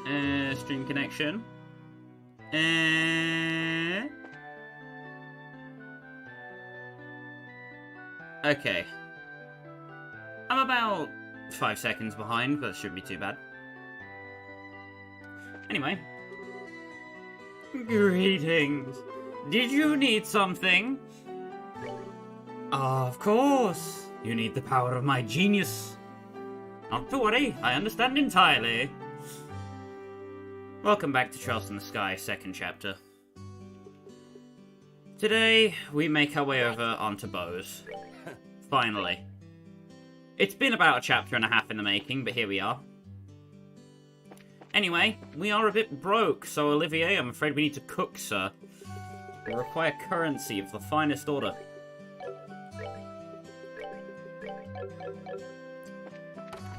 Stream connection. Okay. I'm about 5 seconds behind, but it shouldn't be too bad. Anyway. Greetings. Did you need something? Of course. You need the power of my genius. Not to worry, I understand entirely. Welcome back to Trails in the Sky, 2nd chapter. Today, we make our way over onto Bose. Finally. It's been about a chapter and a half in the making, but here we are. Anyway, we are a bit broke, so Olivier, I'm afraid we need to cook, sir. We require currency of the finest order.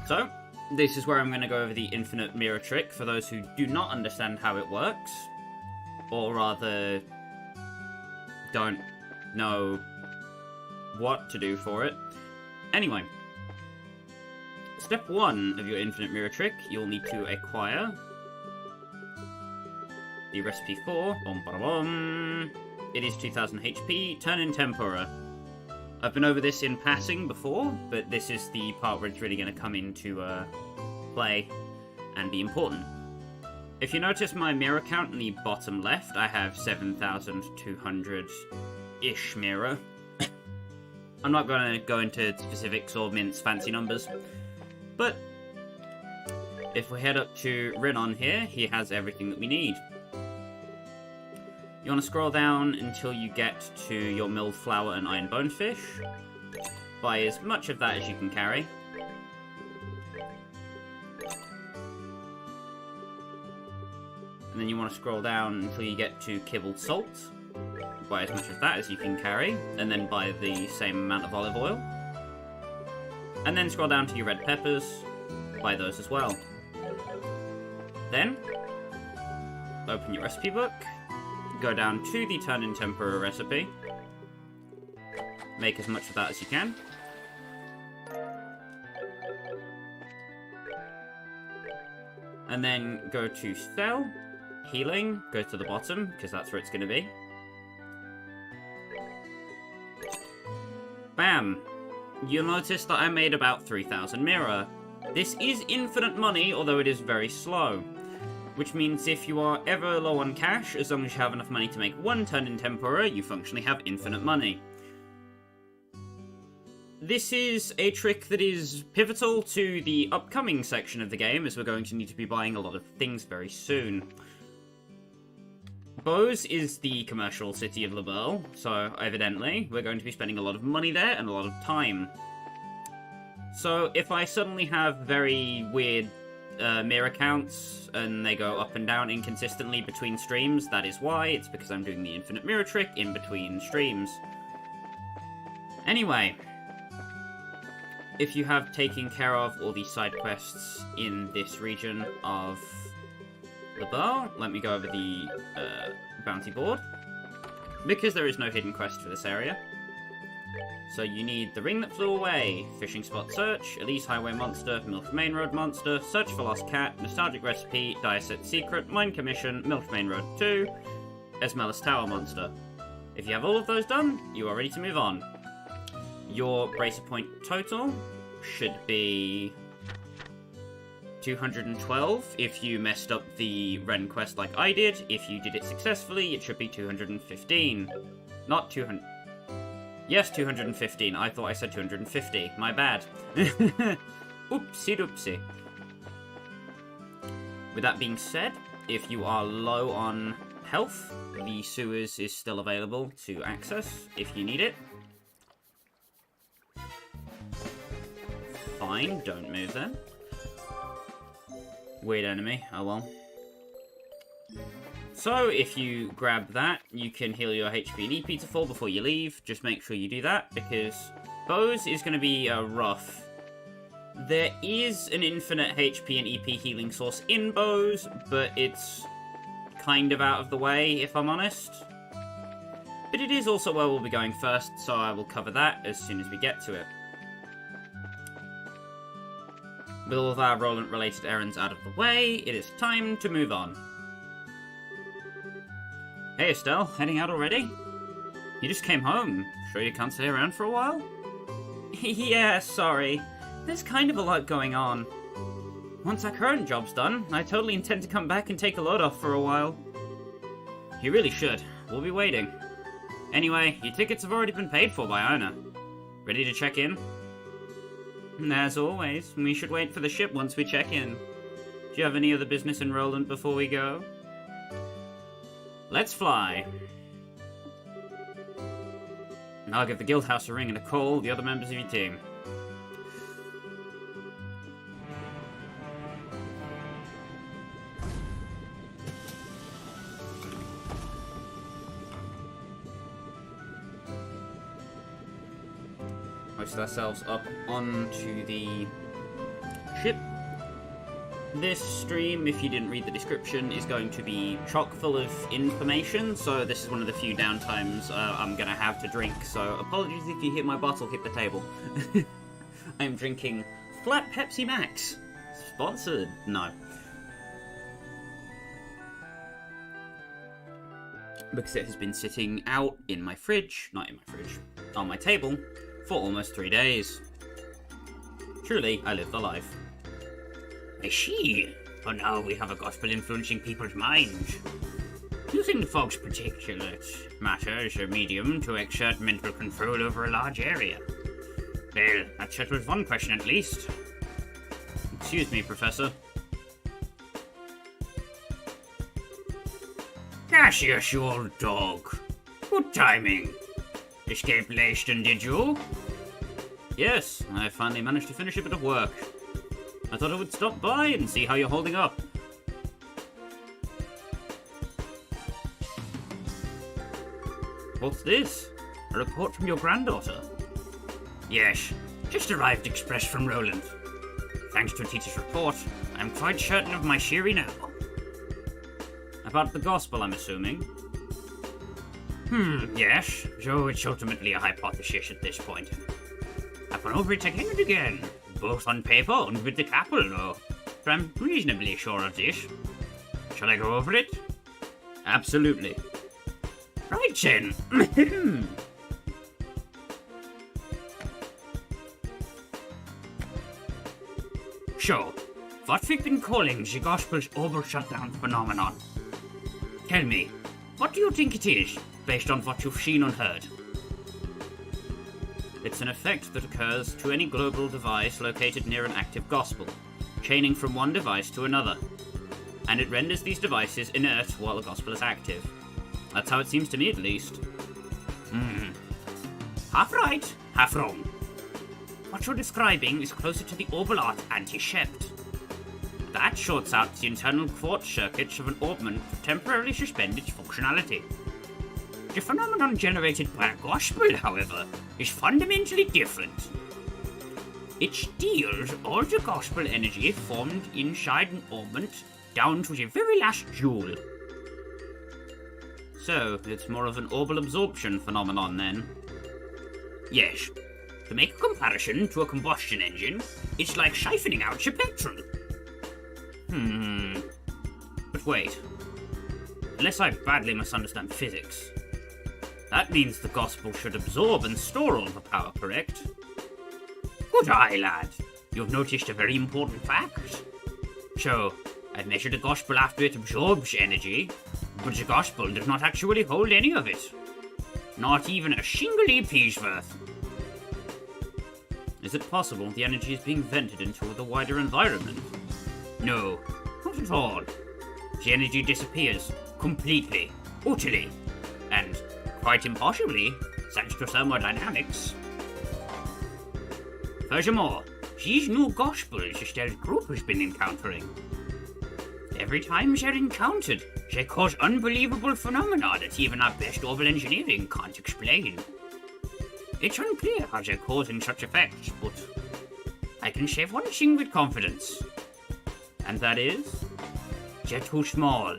So, this is where I'm going to go over the infinite mirror trick for those who do not understand how it works. Or rather, don't know what to do for it. Anyway, step 1 of your infinite mirror trick, you'll need to acquire the recipe for... It is 2000 HP, turn in tempura. I've been over this in passing before, but this is the part where it's really going to come into play and be important. If you notice my mirror count in the bottom left, I have 7,200-ish mirror. I'm not going to go into specifics or mince fancy numbers, but if we head up to Renan here, he has everything that we need. You want to scroll down until you get to your milled flour and iron bonefish. Buy as much of that as you can carry. And then you want to scroll down until you get to kibbled salt. Buy as much of that as you can carry, and then buy the same amount of olive oil. And then scroll down to your red peppers, buy those as well. Then, open your recipe book, go down to the turn in tempura recipe, make as much of that as you can. And then go to sell, healing, go to the bottom, because that's where it's going to be. Bam! You'll notice that I made about 3,000 mirror. This is infinite money, although it is very slow. Which means if you are ever low on cash, as long as you have enough money to make 1 turn in tempura, you functionally have infinite money. This is a trick that is pivotal to the upcoming section of the game, as we're going to need to be buying a lot of things very soon. Bose is the commercial city of Liberl, so evidently we're going to be spending a lot of money there and a lot of time. So if I suddenly have very weird mirror counts and they go up and down inconsistently between streams, that is why. It's because I'm doing the infinite mirror trick in between streams. Anyway, if you have taken care of all the side quests in this region of Liberl, let me go over the bounty board, because there is no hidden quest for this area. So you need the ring that flew away, fishing spot search, Elise highway monster, Milk Main Road monster, search for lost cat, nostalgic recipe, die set secret, mine commission, Milk Main Road 2, Esmelis Tower monster. If you have all of those done, you are ready to move on. Your bracer point total should be 212 if you messed up the Ren quest like I did. If you did it successfully, it should be 215. Not 200. Yes, 215. I thought I said 250. My bad. Oopsie doopsie. With that being said, if you are low on health, the sewers is still available to access if you need it. Fine, don't move then. Weird enemy, oh well. So, if you grab that, you can heal your HP and EP to full before you leave. Just make sure you do that, because Bose is going to be rough. There is an infinite HP and EP healing source in Bose, but it's kind of out of the way, if I'm honest. But it is also where we'll be going first, so I will cover that as soon as we get to it. With all of our Rolent-related errands out of the way, it is time to move on. Hey Estelle, heading out already? You just came home. Sure you can't stay around for a while? Yeah, sorry. There's kind of a lot going on. Once our current job's done, I totally intend to come back and take a load off for a while. You really should. We'll be waiting. Anyway, your tickets have already been paid for by Ina. Ready to check in? As always, we should wait for the ship once we check in. Do you have any other business in Rolent before we go? Let's fly. I'll give the guild house a ring and a call the other members of your team. Hoist ourselves up onto the ship. This stream, if you didn't read the description, is going to be chock full of information, so this is one of the few downtimes I'm going to have to drink, so apologies if you hear my bottle hit the table. I'm drinking Flat Pepsi Max. Sponsored? No. Because it has been sitting out in my fridge, not in my fridge, on my table, for almost 3 days. Truly, I live the life. I see. For now we have a gospel influencing people's minds. Using the fog's particulate matter as a medium to exert mental control over a large area. Well, that settles one question at least. Excuse me, Professor. Cassius, you old dog. Good timing. Escaped Leyston, did you? Yes, I finally managed to finish a bit of work. I thought I would stop by and see how you're holding up. What's this? A report from your granddaughter? Yes, just arrived express from Rolent. Thanks to a teacher's report, I'm quite certain of my theory now. About the gospel, I'm assuming? Yes, though it's ultimately a hypothesis at this point. I've gone over it again and again, both on paper and with the couple, though, so I'm reasonably sure of this. Shall I go over it? Absolutely. Right then. So, what we've been calling the Gospel's over-shutdown phenomenon. Tell me, what do you think it is, based on what you've seen and heard? It's an effect that occurs to any global device located near an active gospel, chaining from one device to another, and it renders these devices inert while the gospel is active. That's how it seems to me, at least. Half right, half wrong. What you're describing is closer to the Orbit anti-shept. That shorts out the internal quartz circuits of an orbment to temporarily suspend its functionality. The phenomenon generated by a gospel, however, is fundamentally different. It steals all the gospel energy formed inside an orbment down to the very last joule. So, it's more of an orbal absorption phenomenon then? Yes. To make a comparison to a combustion engine, it's like siphoning out your petrol. But wait. Unless I badly misunderstand physics. That means the gospel should absorb and store all the power, correct? Good eye, lad. You've noticed a very important fact. So, I've measured the gospel after it absorbs energy, but the gospel does not actually hold any of it. Not even a single EP's worth. Is it possible the energy is being vented into the wider environment? No, not at all. The energy disappears completely, utterly, and quite impossibly, thanks to thermodynamics. Furthermore, these new gospels Estelle's group has been encountering. Every time they're encountered, they cause unbelievable phenomena that even our best orbital engineering can't explain. It's unclear how they're causing such effects, but I can say one thing with confidence. And that is, they're too small.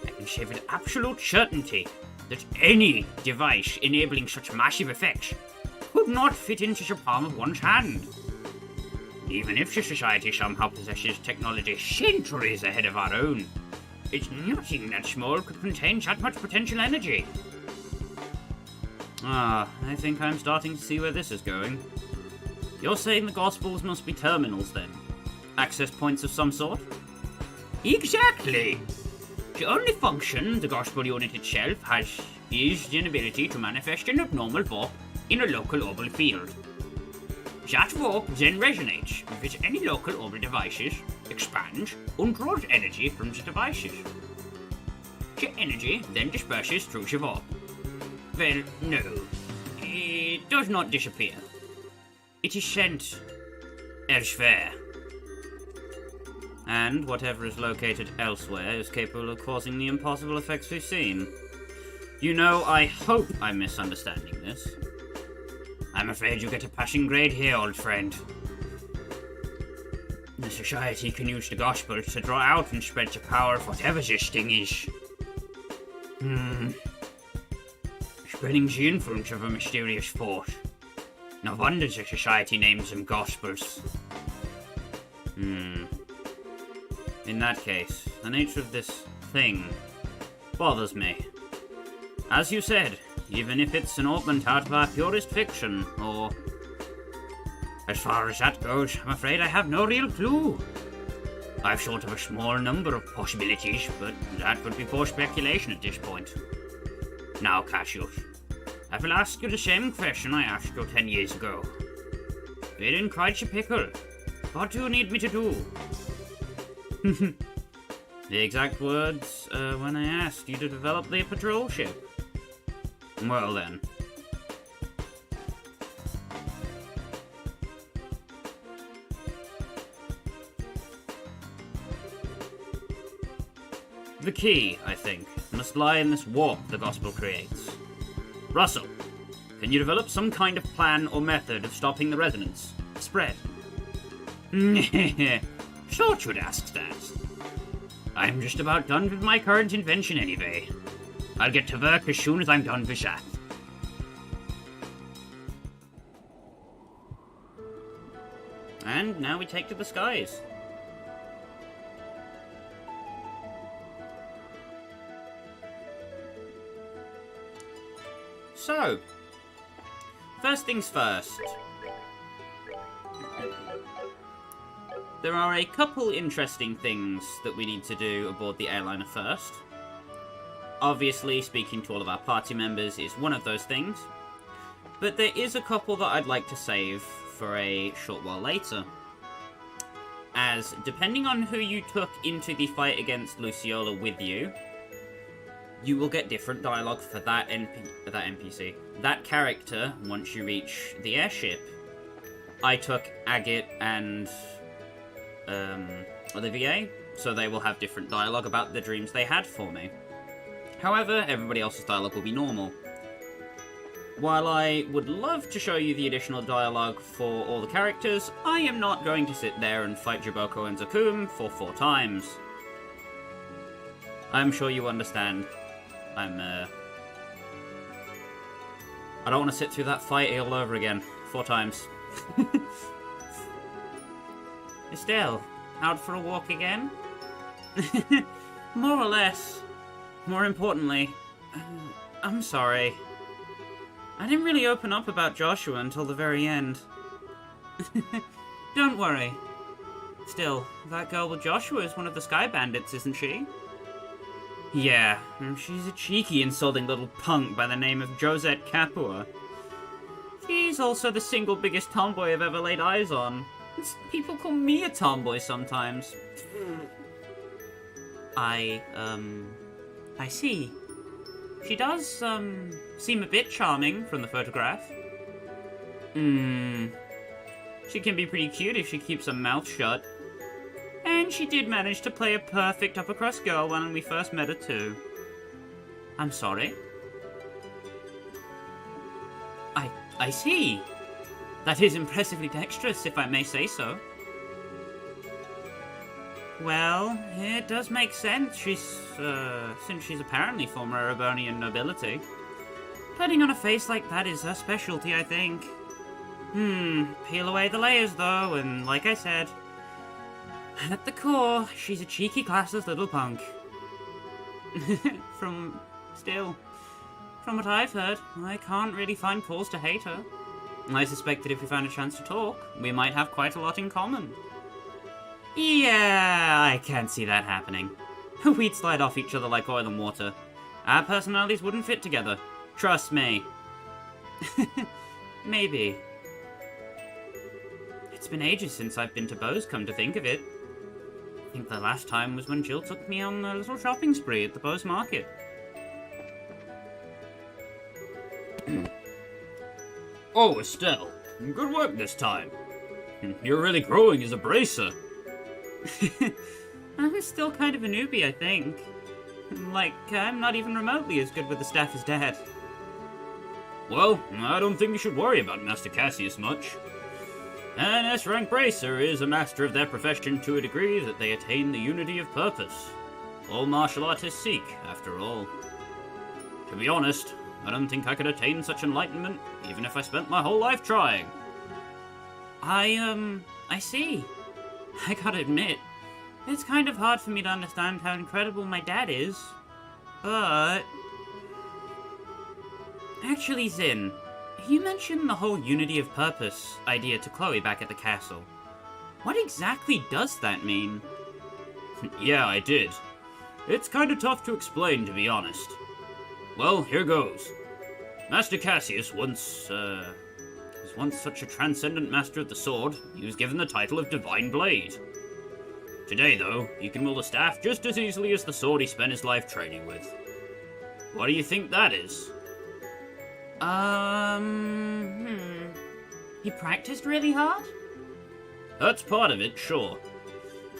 I can say with absolute certainty that any device enabling such massive effects could not fit into the palm of one's hand. Even if the society somehow possesses technology centuries ahead of our own, it's nothing that small could contain that much potential energy. I think I'm starting to see where this is going. You're saying the Gospels must be terminals, then? Access points of some sort? Exactly! The only function the Gospel unit itself has is the inability to manifest an abnormal warp in a local orbital field. That warp then resonates with any local orbital devices, expands, and draws energy from the devices. The energy then disperses through the warp. Well, no. It does not disappear. It is sent elsewhere. And whatever is located elsewhere is capable of causing the impossible effects we've seen. You know, I hope I'm misunderstanding this. I'm afraid you get a passing grade here, old friend. The society can use the Gospels to draw out and spread the power of whatever this thing is. Spreading the influence of a mysterious force. No wonder the society names them Gospels. In that case, the nature of this thing bothers me. As you said, even if it's an augment out of our purest fiction, or... As far as that goes, I'm afraid I have no real clue. I've thought of a small number of possibilities, but that would be poor speculation at this point. Now, Cassius, I will ask you the same question I asked you 10 years ago. We're in quite a pickle. What do you need me to do? The exact words when I asked you to develop the patrol ship. Well then. The key, I think, must lie in this warp the Gospel creates. Russell, can you develop some kind of plan or method of stopping the resonance spread? Thought you'd ask that. I'm just about done with my current invention anyway. I'll get to work as soon as I'm done with that. And now we take to the skies. So, first things first. There are a couple interesting things that we need to do aboard the airliner first. Obviously, speaking to all of our party members is one of those things. But there is a couple that I'd like to save for a short while later. As, depending on who you took into the fight against Luciola with you, you will get different dialogue for that NPC. That character, once you reach the airship. I took Agate and Olivier, so they will have different dialogue about the dreams they had for me. However, everybody else's dialogue will be normal. While I would love to show you the additional dialogue for all the characters, I am not going to sit there and fight Jaboko and Zakum for 4 times. I'm sure you understand. I don't want to sit through that fight all over again. 4 times. Estelle, out for a walk again? More or less. More importantly, I'm sorry. I didn't really open up about Joshua until the very end. Don't worry. Still, that girl with Joshua is one of the Sky Bandits, isn't she? Yeah, she's a cheeky, insulting little punk by the name of Josette Capua. She's also the single biggest tomboy I've ever laid eyes on. People call me a tomboy sometimes. I see. She does, seem a bit charming from the photograph. She can be pretty cute if she keeps her mouth shut. And she did manage to play a perfect upper-crust girl when we first met her, too. I'm sorry? I see. That is impressively dexterous, if I may say so. Well, it does make sense. Since she's apparently former Erebonian nobility. Putting on a face like that is her specialty, I think. Peel away the layers, though, and like I said, at the core, she's a cheeky classless little punk. From what I've heard, I can't really find cause to hate her. I suspect that if we found a chance to talk, we might have quite a lot in common. Yeah, I can't see that happening. We'd slide off each other like oil and water. Our personalities wouldn't fit together. Trust me. Maybe. It's been ages since I've been to Bose, come to think of it. I think the last time was when Jill took me on a little shopping spree at the Bose market. Oh, Estelle. Good work this time. You're really growing as a bracer. I'm still kind of a newbie, I think. Like, I'm not even remotely as good with the staff as Dad. Well, I don't think you should worry about Master Cassius much. An S-rank bracer is a master of their profession to a degree that they attain the unity of purpose. All martial artists seek, after all. To be honest, I don't think I could attain such enlightenment, even if I spent my whole life trying. I see. I gotta admit, it's kind of hard for me to understand how incredible my dad is, but... Actually, Zin, you mentioned the whole unity of purpose idea to Chloe back at the castle. What exactly does that mean? Yeah, I did. It's kind of tough to explain, to be honest. Well, here goes. Master Cassius was once such a transcendent master of the sword, he was given the title of Divine Blade. Today, though, he can wield a staff just as easily as the sword he spent his life training with. What do you think that is? He practiced really hard? That's part of it, sure.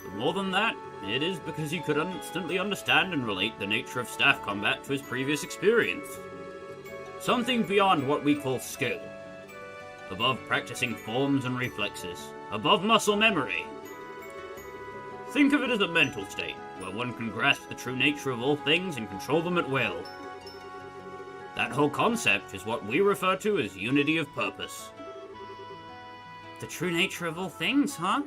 But more than that, it is because he could instantly understand and relate the nature of staff combat to his previous experience. Something beyond what we call skill. Above practicing forms and reflexes. Above muscle memory. Think of it as a mental state, where one can grasp the true nature of all things and control them at will. That whole concept is what we refer to as unity of purpose. The true nature of all things, huh?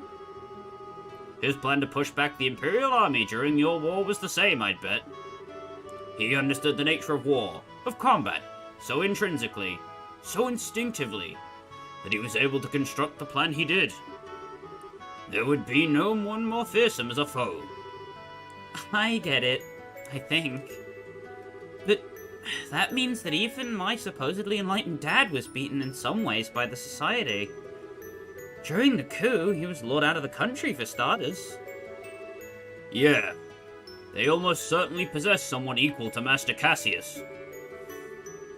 His plan to push back the Imperial army during your war was the same, I'd bet. He understood the nature of war, of combat, so intrinsically, so instinctively, that he was able to construct the plan he did. There would be no one more fearsome as a foe. I get it, I think. But that means that even my supposedly enlightened dad was beaten in some ways by the Society. During the coup, he was lured out of the country for starters. Yeah. They almost certainly possess someone equal to Master Cassius.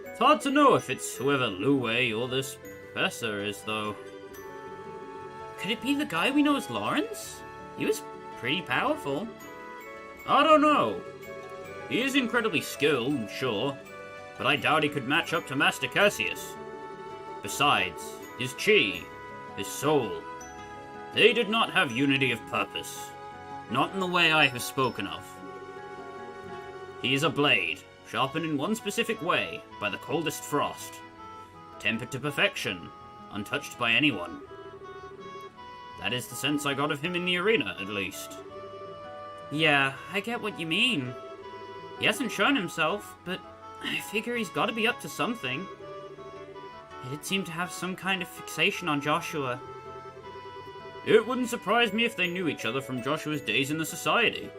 It's hard to know if it's whoever Lu Wei or this professor is, though. Could it be the guy we know as Lawrence? He was pretty powerful. I don't know. He is incredibly skilled, sure, but I doubt he could match up to Master Cassius. Besides, his chi, his soul, they did not have unity of purpose. Not in the way I have spoken of. He is a blade, sharpened in one specific way by the coldest frost. Tempered to perfection, untouched by anyone. That is the sense I got of him in the arena, at least. Yeah, I get what you mean. He hasn't shown himself, but I figure he's gotta be up to something. He did seem to have some kind of fixation on Joshua. It wouldn't surprise me if they knew each other from Joshua's days in the Society.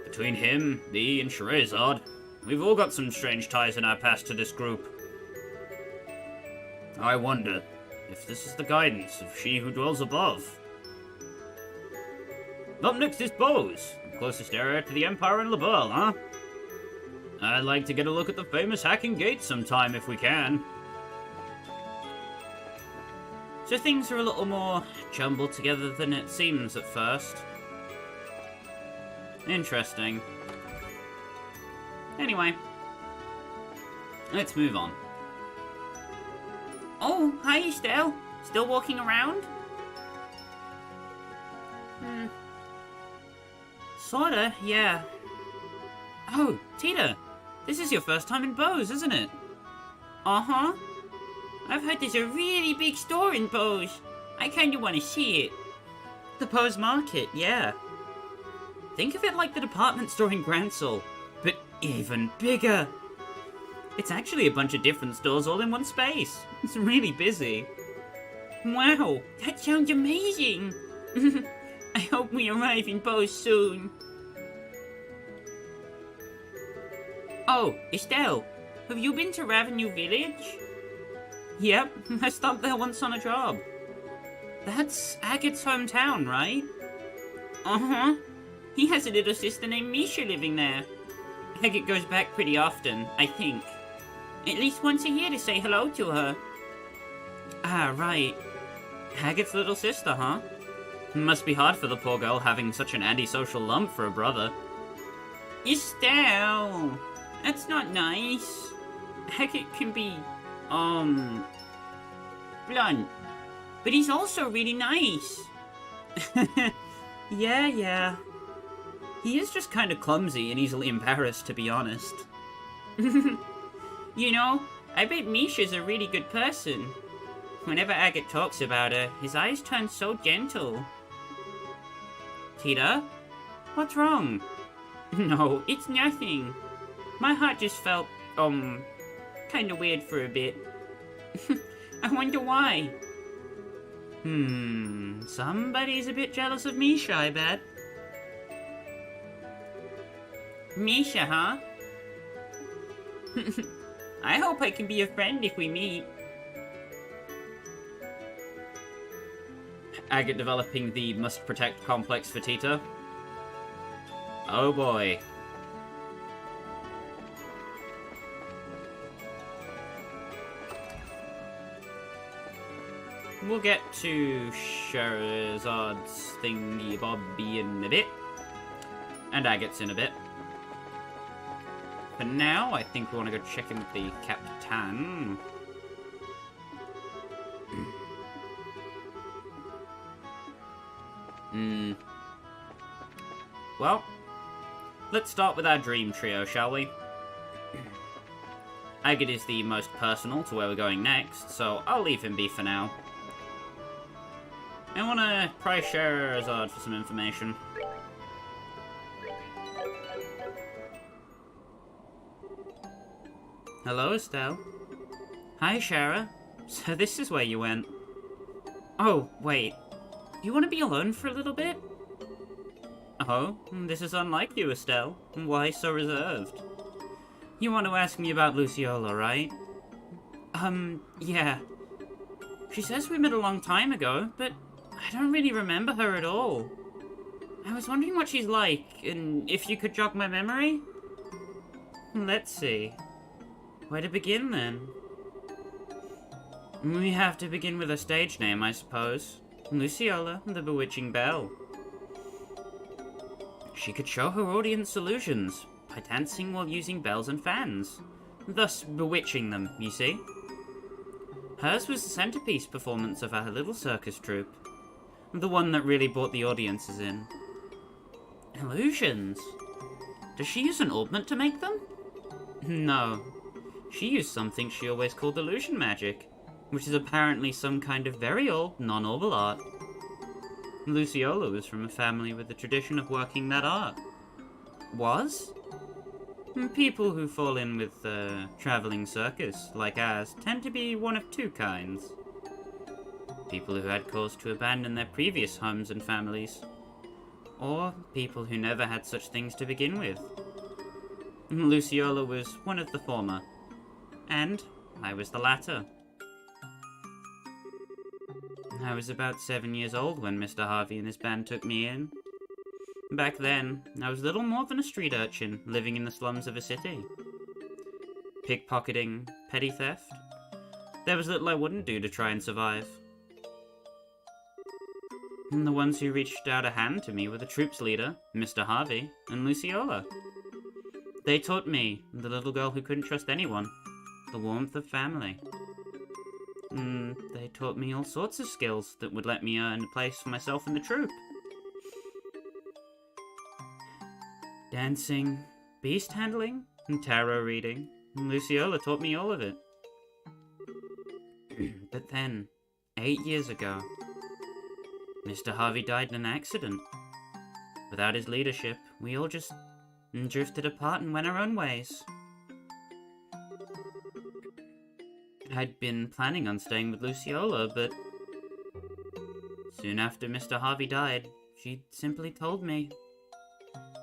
Between him, thee, and Scheherazade, we've all got some strange ties in our past to this group. I wonder if this is the guidance of she who dwells above. Up next is Bose, the closest area to the Empire in Liberl, huh? I'd like to get a look at the famous Haken Gate sometime if we can. So things are a little more jumbled together than it seems at first. Interesting. Anyway, let's move on. Oh, hi Estelle. Still walking around? Sorta, yeah. Oh, Tita, this is your first time in Bose, isn't it? Uh-huh. I've heard there's a really big store in Bose. I kinda wanna see it. The Bose Market, yeah. Think of it like the department store in Gransel, but even bigger. It's actually a bunch of different stores all in one space. It's really busy. Wow, that sounds amazing. I hope we arrive in Bose soon. Oh, Estelle, have you been to Ravenue Village? Yep, I stopped there once on a job. That's Agate's hometown, right? Uh-huh. He has a little sister named Misha living there. Agate goes back pretty often, I think. At least once a year to say hello to her. Ah, right. Agate's little sister, huh? Must be hard for the poor girl having such an antisocial lump for a brother. Estelle! That's not nice. Agate can be, blunt. But he's also really nice. Yeah. He is just kind of clumsy and easily embarrassed, to be honest. You know, I bet Misha's a really good person. Whenever Agate talks about her, his eyes turn so gentle. Tita? What's wrong? No, it's nothing. My heart just felt, kinda weird for a bit. I wonder why. Somebody's a bit jealous of Misha, I bet. Misha, huh? I hope I can be a friend if we meet. Agate developing the must protect complex for Tita. Oh boy. We'll get to Scheherazad's thingy-bobby in a bit. And Agate's in a bit. For now, I think we want to go check in with the Captain. Well, let's start with our dream trio, shall we? Agate is the most personal to where we're going next, so I'll leave him be for now. I want to pry Scheherazade for some information. Hello, Estelle. Hi, Shara. So this is where you went. Oh, wait. You want to be alone for a little bit? Oh, this is unlike you, Estelle. Why so reserved? You want to ask me about Luciola, right? Yeah. She says we met a long time ago, but I don't really remember her at all. I was wondering what she's like, and if you could jog my memory? Let's see. Where to begin, then? We have to begin with a stage name, I suppose. Luciola, the Bewitching Belle. She could show her audience illusions by dancing while using bells and fans, thus bewitching them, you see. Hers was the centerpiece performance of our little circus troupe, the one that really brought the audiences in. Illusions? Does she use an augment to make them? No. She used something she always called illusion magic, which is apparently some kind of very old, non-orbal art. Luciola was from a family with a tradition of working that art. Was? People who fall in with a traveling circus, like ours, tend to be one of two kinds. People who had cause to abandon their previous homes and families, or people who never had such things to begin with. Luciola was one of the former, and I was the latter. I was about 7 years old when Mr. Harvey and his band took me in. Back then, I was little more than a street urchin living in the slums of a city. Pickpocketing, petty theft. There was little I wouldn't do to try and survive. And the ones who reached out a hand to me were the troop's leader, Mr. Harvey, and Luciola. They taught me, the little girl who couldn't trust anyone, the warmth of family. They taught me all sorts of skills that would let me earn a place for myself in the troupe. Dancing, beast handling, and tarot reading. Luciola taught me all of it. But then, 8 years ago, Mr. Harvey died in an accident. Without his leadership, we all just drifted apart and went our own ways. I'd been planning on staying with Luciola, but soon after Mr. Harvey died, she simply told me,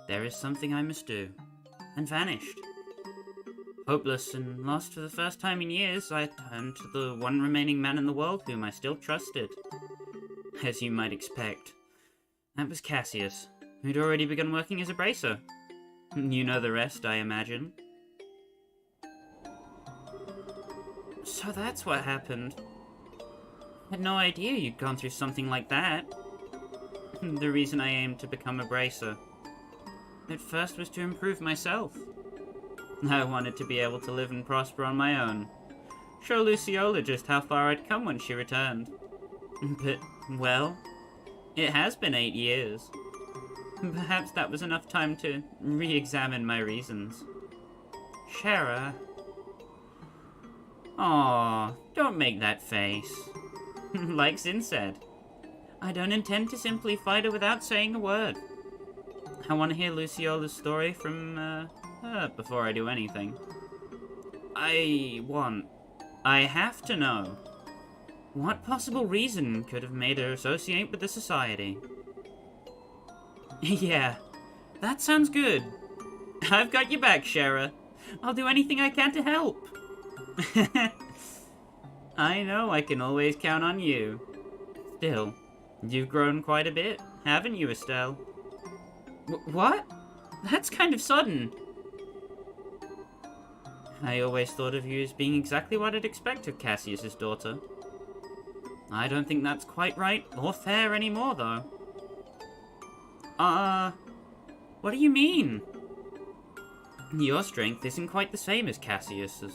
"There is something I must do," and vanished. Hopeless and lost for the first time in years, I turned to the one remaining man in the world whom I still trusted. As you might expect, that was Cassius, who'd already begun working as a bracer. You know the rest, I imagine. So that's what happened. I had no idea you'd gone through something like that. The reason I aimed to become a bracer at first was to improve myself. I wanted to be able to live and prosper on my own. Show Luciola just how far I'd come when she returned. But, well, it has been 8 years. Perhaps that was enough time to re-examine my reasons. Shara. Aw, don't make that face. Like Zin said, I don't intend to simply fight her without saying a word. I want to hear Luciola's story from her before I do anything. I have to know. What possible reason could have made her associate with the Society? Yeah, that sounds good. I've got your back, Shara. I'll do anything I can to help. I know I can always count on you. Still, you've grown quite a bit, haven't you, Estelle? What? That's kind of sudden. I always thought of you as being exactly what I'd expect of Cassius's daughter. I don't think that's quite right or fair anymore, though. What do you mean? Your strength isn't quite the same as Cassius's.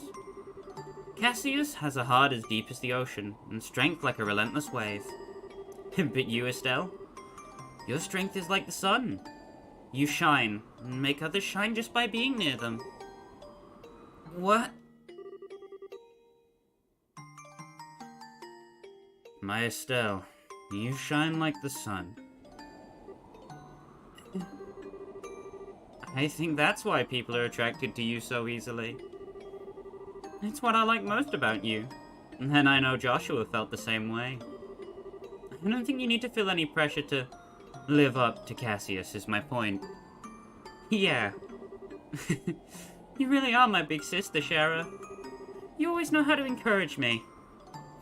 Cassius has a heart as deep as the ocean, and strength like a relentless wave. But you, Estelle, your strength is like the sun. You shine, and make others shine just by being near them. What? My Estelle, you shine like the sun. I think that's why people are attracted to you so easily. It's what I like most about you. And I know Joshua felt the same way. I don't think you need to feel any pressure to live up to Cassius, is my point. Yeah. You really are my big sister, Shara. You always know how to encourage me.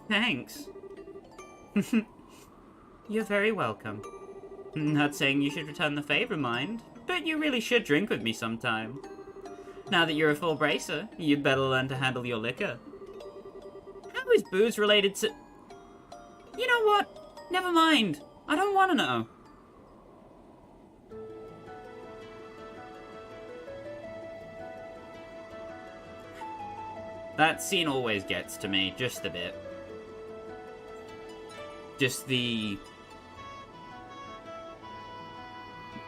Thanks. You're very welcome. Not saying you should return the favor, mind, but you really should drink with me sometime. Now that you're a full bracer, you'd better learn to handle your liquor. How is booze related to... You know what? Never mind. I don't want to know. That scene always gets to me, just a bit. Just the...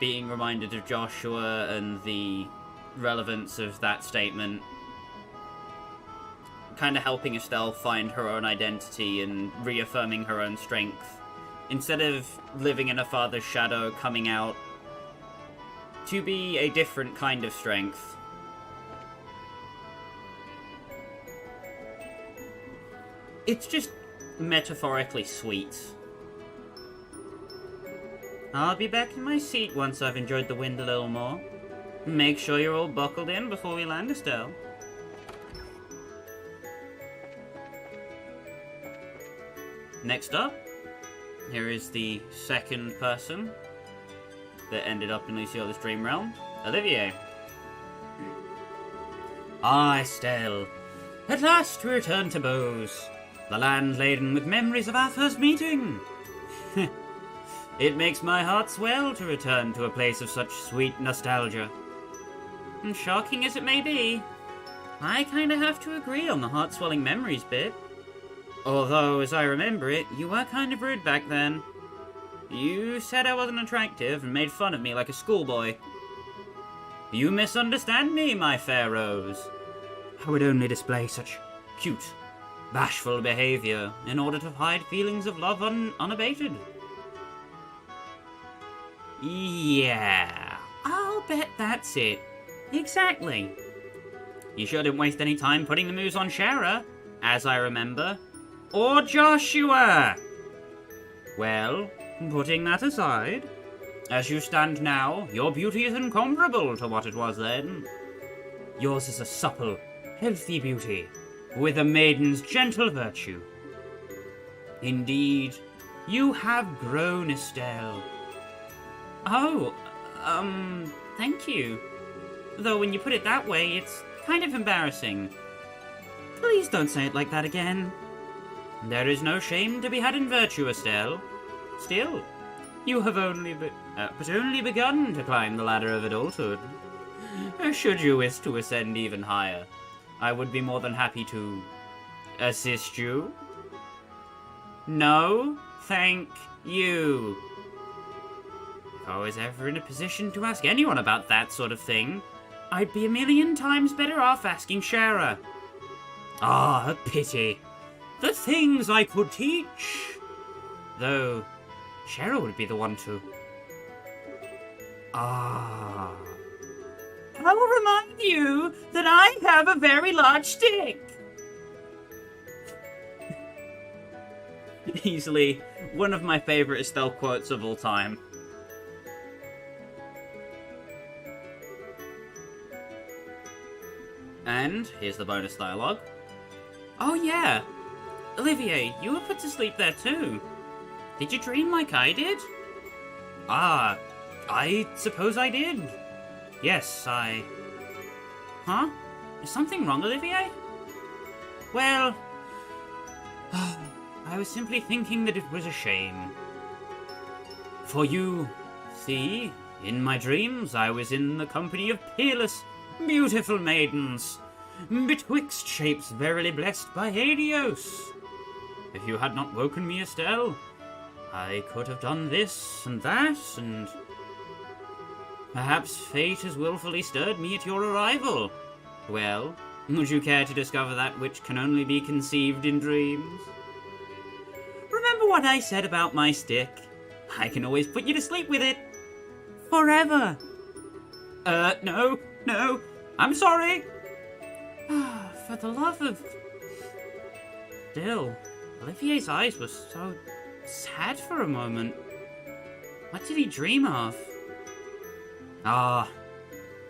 being reminded of Joshua and the relevance of that statement. Kind of helping Estelle find her own identity and reaffirming her own strength. Instead of living in her father's shadow, coming out to be a different kind of strength. It's just metaphorically sweet. I'll be back in my seat once I've enjoyed the wind a little more. Make sure you're all buckled in before we land, Estelle. Next up, here is the second person that ended up in Luciola's dream realm, Olivier. Ah, Estelle. At last we return to Bose, the land laden with memories of our first meeting. It makes my heart swell to return to a place of such sweet nostalgia. And shocking as it may be, I kinda have to agree on the heart-swelling memories bit. Although, as I remember it, you were kind of rude back then. You said I wasn't attractive and made fun of me like a schoolboy. You misunderstand me, my fair rose. I would only display such cute bashful behavior in order to hide feelings of love unabated. Yeah, I'll bet that's it. Exactly. You shouldn't waste any time putting the moves on Shara, as I remember. Or Joshua! Well, putting that aside, as you stand now, your beauty is incomparable to what it was then. Yours is a supple, healthy beauty, with a maiden's gentle virtue. Indeed, you have grown, Estelle. Oh, thank you. Though when you put it that way, it's kind of embarrassing. Please don't say it like that again. There is no shame to be had in virtue, Estelle. Still, you have only begun to climb the ladder of adulthood. Should you wish to ascend even higher, I would be more than happy to assist you. No, thank you. If I was ever in a position to ask anyone about that sort of thing, I'd be a million times better off asking Shara. Ah, a pity. The things I could teach. Though, Shara would be the one to... I'll remind you that I have a very large stick. Easily one of my favorite Estelle quotes of all time. And here's the bonus dialogue. Oh yeah, Olivier, you were put to sleep there too. Did you dream like I did? Ah, I suppose I did. Yes, Huh? Is something wrong, Olivier? Well, I was simply thinking that it was a shame. For you, see, in my dreams I was in the company of peerless, beautiful maidens, betwixt shapes verily blessed by Helios. If you had not woken me, Estelle, I could have done this and that, and perhaps fate has willfully stirred me at your arrival. Well, would you care to discover that which can only be conceived in dreams? Remember what I said about my stick? I can always put you to sleep with it. Forever. No, I'm sorry. For the love of... Still, Olivier's eyes were so sad for a moment. What did he dream of? Ah,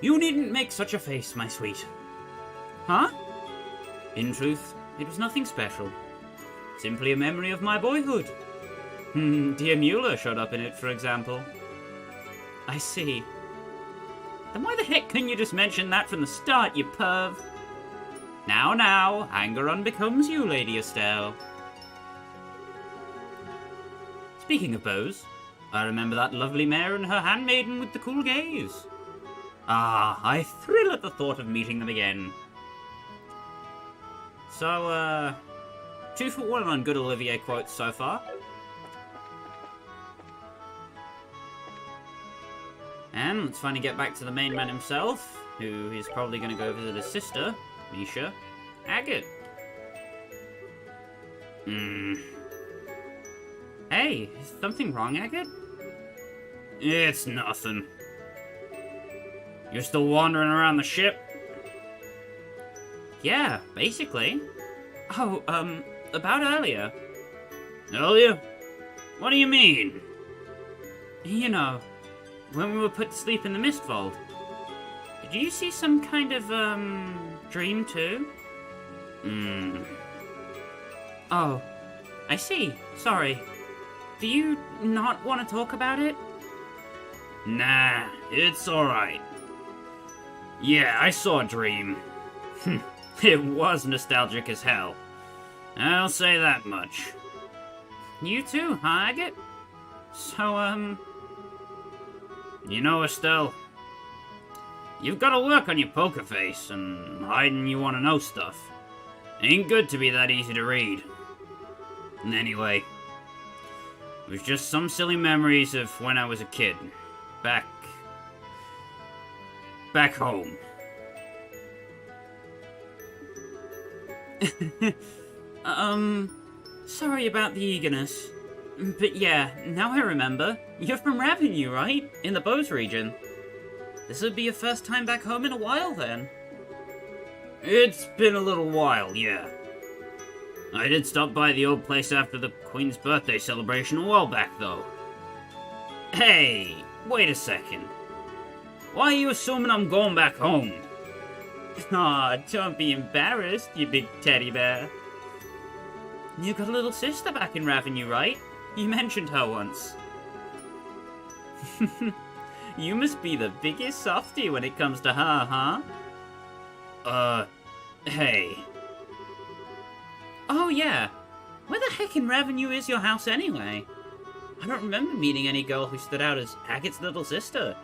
you needn't make such a face, my sweet. Huh? In truth, it was nothing special. Simply a memory of my boyhood. Dear Mueller showed up in it, for example. I see. Then why the heck couldn't you just mention that from the start, you perv? Now, anger unbecomes you, Lady Estelle. Speaking of Bose, I remember that lovely mare and her handmaiden with the cool gaze. Ah, I thrill at the thought of meeting them again. So, 2 for 1 on good Olivier quotes so far. And let's finally get back to the main man himself, who is probably going to go visit his sister, Misha, Agate. Hey, is something wrong, Agate? It's nothing. You're still wandering around the ship? Yeah, basically. Oh, about earlier. Earlier? What do you mean? You know, when we were put to sleep in the mist vault. Did you see some kind of, dream too? Oh, I see. Sorry. Do you not want to talk about it? Nah, it's alright. Yeah, I saw a dream. It was nostalgic as hell. I'll say that much. You too, huh, Agate? So, You know, Estelle, you've got to work on your poker face and hiding you want to know stuff. Ain't good to be that easy to read. Anyway, it was just some silly memories of when I was a kid. Back home. Sorry about the eagerness. But yeah, now I remember. You're from Revenue, right? In the Bose region. This would be your first time back home in a while, then. It's been a little while, yeah. I did stop by the old place after the Queen's birthday celebration a while back, though. Hey, wait a second. Why are you assuming I'm going back home? Aw, don't be embarrassed, you big teddy bear. You got a little sister back in Revenue, right? You mentioned her once. You must be the biggest softie when it comes to her, huh? Hey. Oh, yeah. Where the heck in Revenue is your house anyway? I don't remember meeting any girl who stood out as Agate's little sister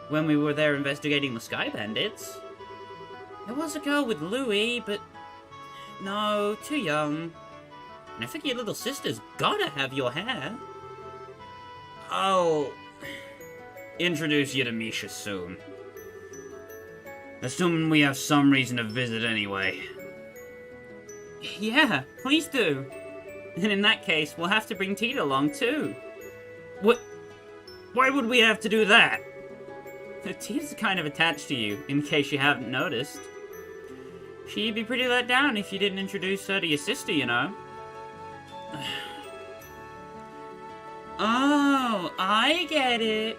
when we were there investigating the Sky Bandits. There was a girl with Louis, but no, too young. And I think your little sister's gotta have your hair. I'll introduce you to Misha soon. Assuming we have some reason to visit anyway. Yeah, please do. And in that case, we'll have to bring Tita along too. What? Why would we have to do that? Tita's kind of attached to you, in case you haven't noticed. She'd be pretty let down if you didn't introduce her to your sister, you know. Oh, I get it.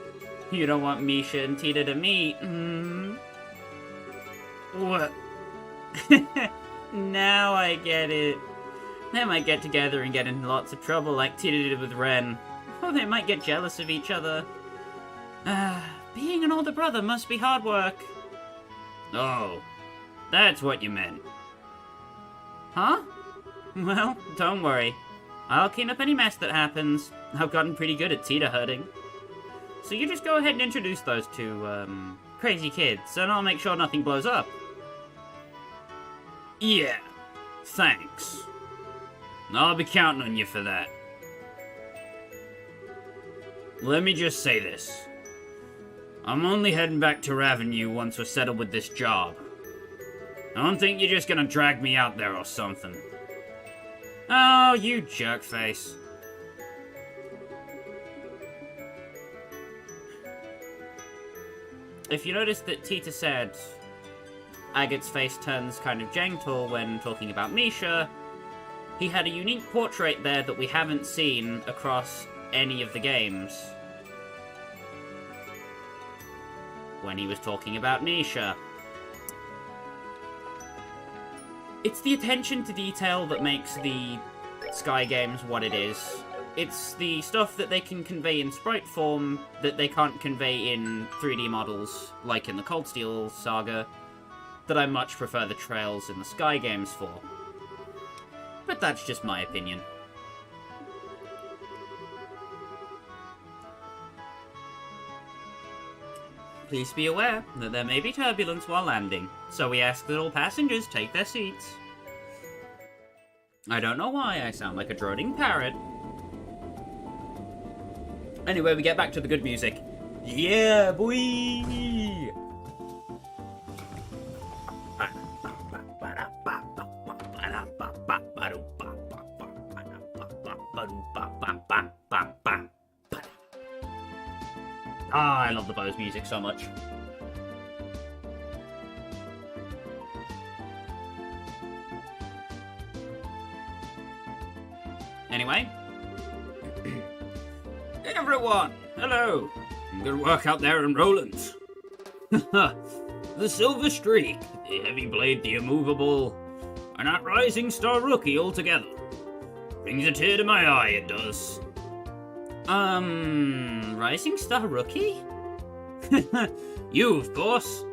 You don't want Misha and Tita to meet, What? Now I get it. They might get together and get in lots of trouble like Tita did with Ren. Or they might get jealous of each other. Being an older brother must be hard work. Oh, that's what you meant. Huh? Well, don't worry. I'll clean up any mess that happens. I've gotten pretty good at Tita herding. So you just go ahead and introduce those two, crazy kids, and I'll make sure nothing blows up. Yeah, thanks. I'll be counting on you for that. Let me just say this. I'm only heading back to Revenue once we're settled with this job. I don't think you're just gonna drag me out there or something. Oh, you jerkface. If you notice that Tita said Agate's face turns kind of gentle when talking about Misha, he had a unique portrait there that we haven't seen across any of the games. When he was talking about Misha. It's the attention to detail that makes the Sky games what it is. It's the stuff that they can convey in sprite form that they can't convey in 3D models, like in the Cold Steel saga, that I much prefer the trails in the Sky games for. But that's just my opinion. Please be aware that there may be turbulence while landing, so we ask that all passengers take their seats. I don't know why I sound like a droning parrot. Anyway, we get back to the good music. Yeah, boy! Ah, I love the Bose music so much. Anyway. Everyone, hello. Good work out there in Rolent. The Silver Streak, the Heavy Blade, the Immovable, and that Rising Star Rookie altogether. Brings a tear to my eye, it does. Rising Star Rookie? You, of course.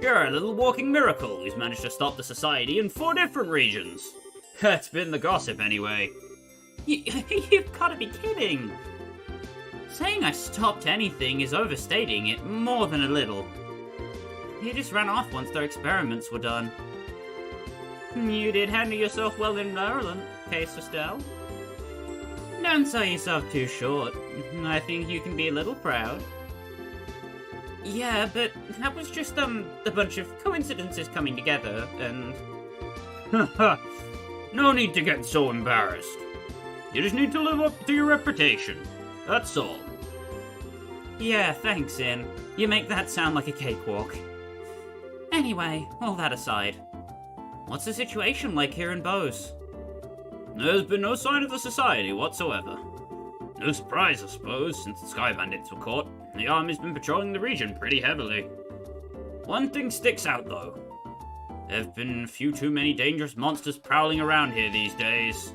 You're a little walking miracle who's managed to stop the society in 4 different regions. That's been the gossip, anyway. You've gotta be kidding! Saying I stopped anything is overstating it more than a little. You just ran off once their experiments were done. You did handle yourself well in Rolent, Case Estelle. Don't sell yourself too short. I think you can be a little proud. Yeah, but that was just, a bunch of coincidences coming together, and... No need to get so embarrassed. You just need to live up to your reputation. That's all. Yeah, thanks, In. You make that sound like a cakewalk. Anyway, all that aside, what's the situation like here in Bose? There's been no sign of the society whatsoever. No surprise, I suppose, since the Sky Bandits were caught. The army's been patrolling the region pretty heavily. One thing sticks out, though. There have been a few too many dangerous monsters prowling around here these days.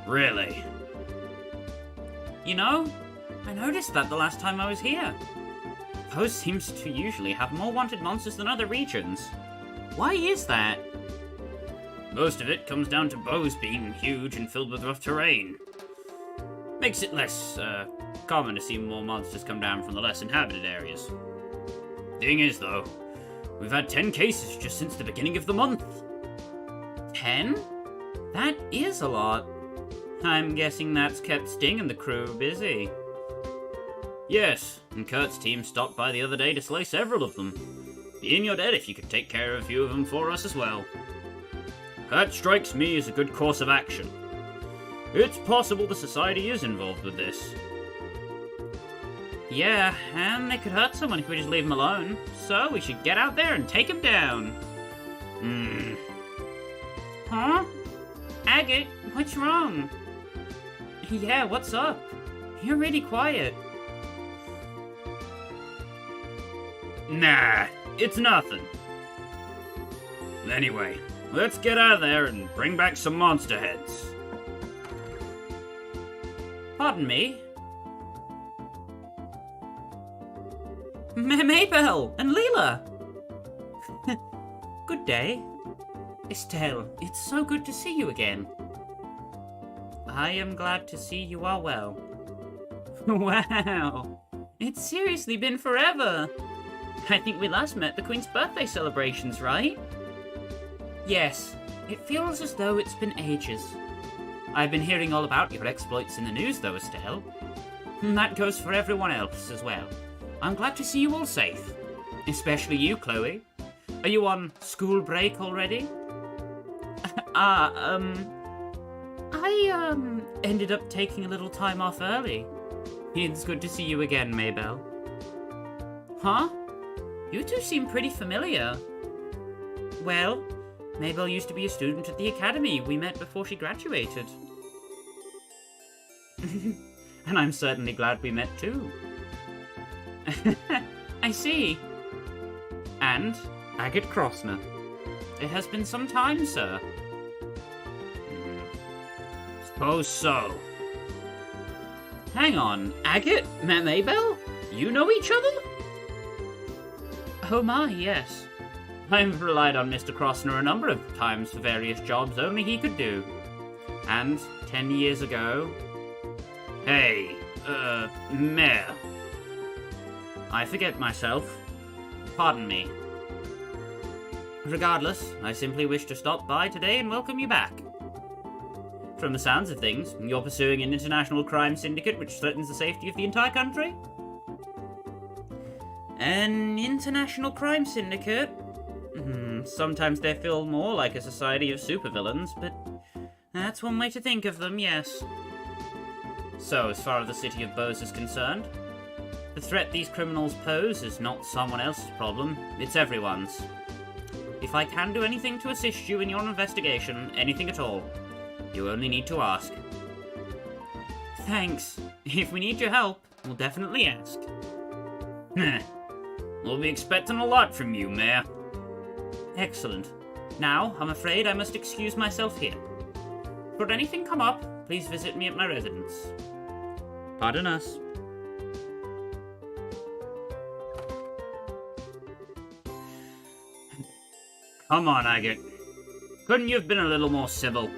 Really. You know, I noticed that the last time I was here. Bose seems to usually have more wanted monsters than other regions. Why is that? Most of it comes down to Bose being huge and filled with rough terrain. Makes it less, common to see more monsters come down from the less inhabited areas. Thing is, though, we've had 10 cases just since the beginning of the month. 10? That is a lot. I'm guessing that's kept Sting and the crew busy. Yes, and Kurt's team stopped by the other day to slay several of them. Be in your debt if you could take care of a few of them for us as well. That strikes me as a good course of action. It's possible the Society is involved with this. Yeah, and they could hurt someone if we just leave them alone. So we should get out there and take them down. Huh? Agate, what's wrong? Yeah, what's up? You're really quiet. Nah, it's nothing. Anyway, let's get out of there and bring back some monster heads. Pardon me? Mabel and Leela! Good day. Estelle, it's so good to see you again. I am glad to see you are well. Wow! It's seriously been forever! I think we last met at the Queen's birthday celebrations, right? Yes, it feels as though it's been ages. I've been hearing all about your exploits in the news, though, Estelle. And that goes for everyone else as well. I'm glad to see you all safe. Especially you, Chloe. Are you on school break already? I ended up taking a little time off early. It's good to see you again, Mabel. Huh? You two seem pretty familiar. Well, Mabel used to be a student at the academy we met before she graduated. And I'm certainly glad we met too. I see. And Agate Crossner. It has been some time, sir. Suppose so. Hang on, Agate? Mabel? You know each other? Oh my, yes. I've relied on Mr. Crossner a number of times for various jobs only he could do. And 10 years ago... Hey, Mare. I forget myself. Pardon me. Regardless, I simply wish to stop by today and welcome you back. From the sounds of things, you're pursuing an international crime syndicate which threatens the safety of the entire country? An international crime syndicate? Sometimes they feel more like a society of supervillains, but that's one way to think of them, yes. So, as far as the city of Bose is concerned, the threat these criminals pose is not someone else's problem, it's everyone's. If I can do anything to assist you in your investigation, anything at all, you only need to ask. Thanks. If we need your help, we'll definitely ask. We'll be expecting a lot from you, Mare. Excellent. Now, I'm afraid I must excuse myself here. Should anything come up, please visit me at my residence. Pardon us. Come on, Agate. Couldn't you have been a little more civil?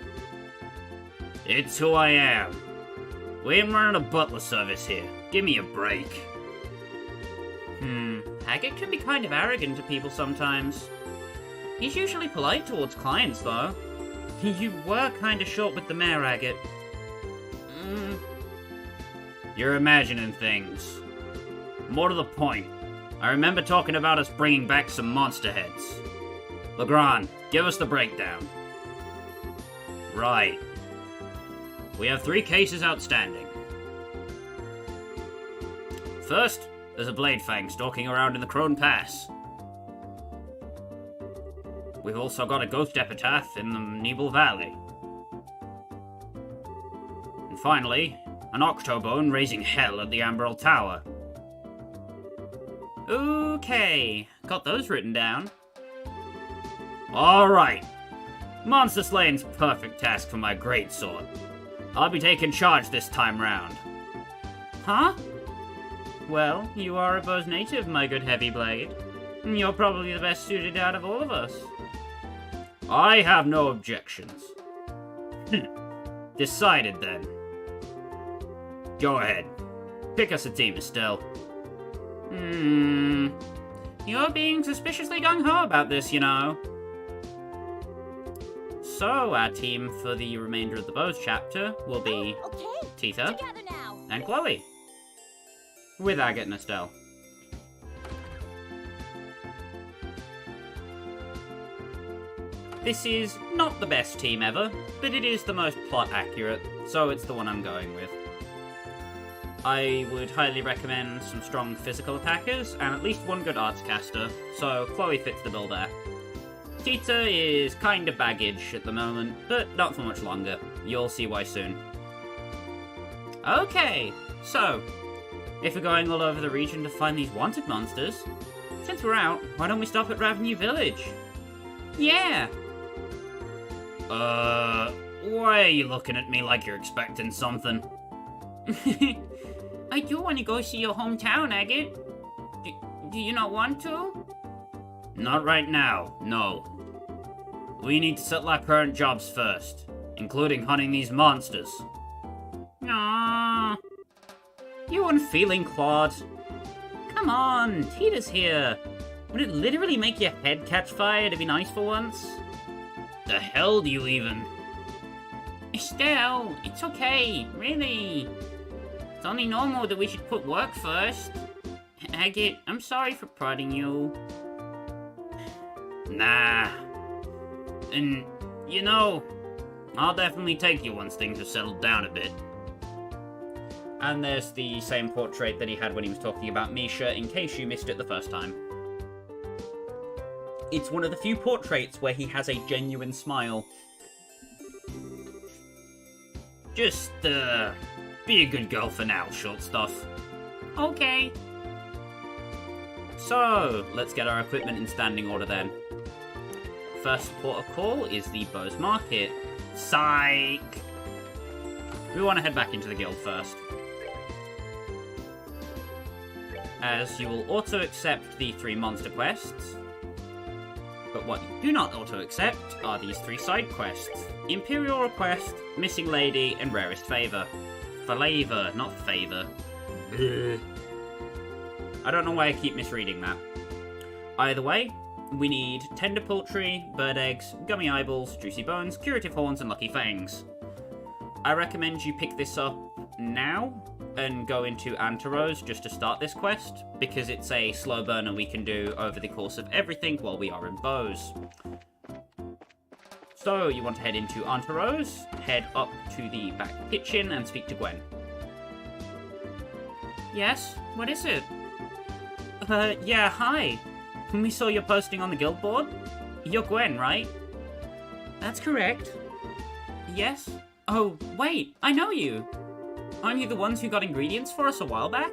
It's who I am. We ain't running a butler service here. Give me a break. Agate can be kind of arrogant to people sometimes. He's usually polite towards clients, though. You were kind of short with the mayor, Agate. You're imagining things. More to the point, I remember talking about us bringing back some monster heads. Legrand, give us the breakdown. Right. We have 3 cases outstanding. First, there's a blade fang stalking around in the Crone Pass. We've also got a ghost epitaph in the Nebel Valley. And finally, an octobone raising hell at the Amberl Tower. Okay, got those written down. Alright. Monster slaying's perfect task for my greatsword. I'll be taking charge this time round. Huh? Well, you are a Bose native, my good heavy blade. You're probably the best suited out of all of us. I have no objections. Decided then. Go ahead. Pick us a team, Estelle. You're being suspiciously gung-ho about this, you know. So, our team for the remainder of the Bose chapter will be Tita and Chloe. With Agate and Estelle. This is not the best team ever, but it is the most plot accurate, so it's the one I'm going with. I would highly recommend some strong physical attackers, and at least one good arts caster, so Chloe fits the bill there. Tita is kind of baggage at the moment, but not for much longer. You'll see why soon. Okay, so, if we're going all over the region to find these wanted monsters, since we're out, why don't we stop at Ravenue Village? Yeah! Why are you looking at me like you're expecting something? I do want to go see your hometown, Agate. Do you not want to? Not right now, no. We need to settle our current jobs first, including hunting these monsters. Aww. You unfeeling clod. Come on, Tita's here. Would it literally make your head catch fire to be nice for once? The hell do you even? Estelle, it's okay, really. It's only normal that we should put work first. Agate, I'm sorry for prodding you. Nah. And, you know, I'll definitely take you once things have settled down a bit. And there's the same portrait that he had when he was talking about Misha, in case you missed it the first time. It's one of the few portraits where he has a genuine smile. Just, be a good girl for now, short stuff. Okay. So, let's get our equipment in standing order then. First port of call is the Bose Market. Psych! We want to head back into the guild first, as you will auto-accept the 3 monster quests. But what you do not auto-accept are these 3 side quests. Imperial Request, Missing Lady, and Rarest Favor. Flavor, not favor. Ugh. I don't know why I keep misreading that. Either way, we need tender poultry, bird eggs, gummy eyeballs, juicy bones, curative horns, and lucky fangs. I recommend you pick this up now and go into Antaros just to start this quest, because it's a slow burner we can do over the course of everything while we are in Bose. So you want to head into Antaros, head up to the back kitchen and speak to Gwen. Yes? What is it? Yeah, hi. We saw your posting on the guild board. You're Gwen, right? That's correct. Yes? Oh, wait, I know you. Aren't you the ones who got ingredients for us a while back?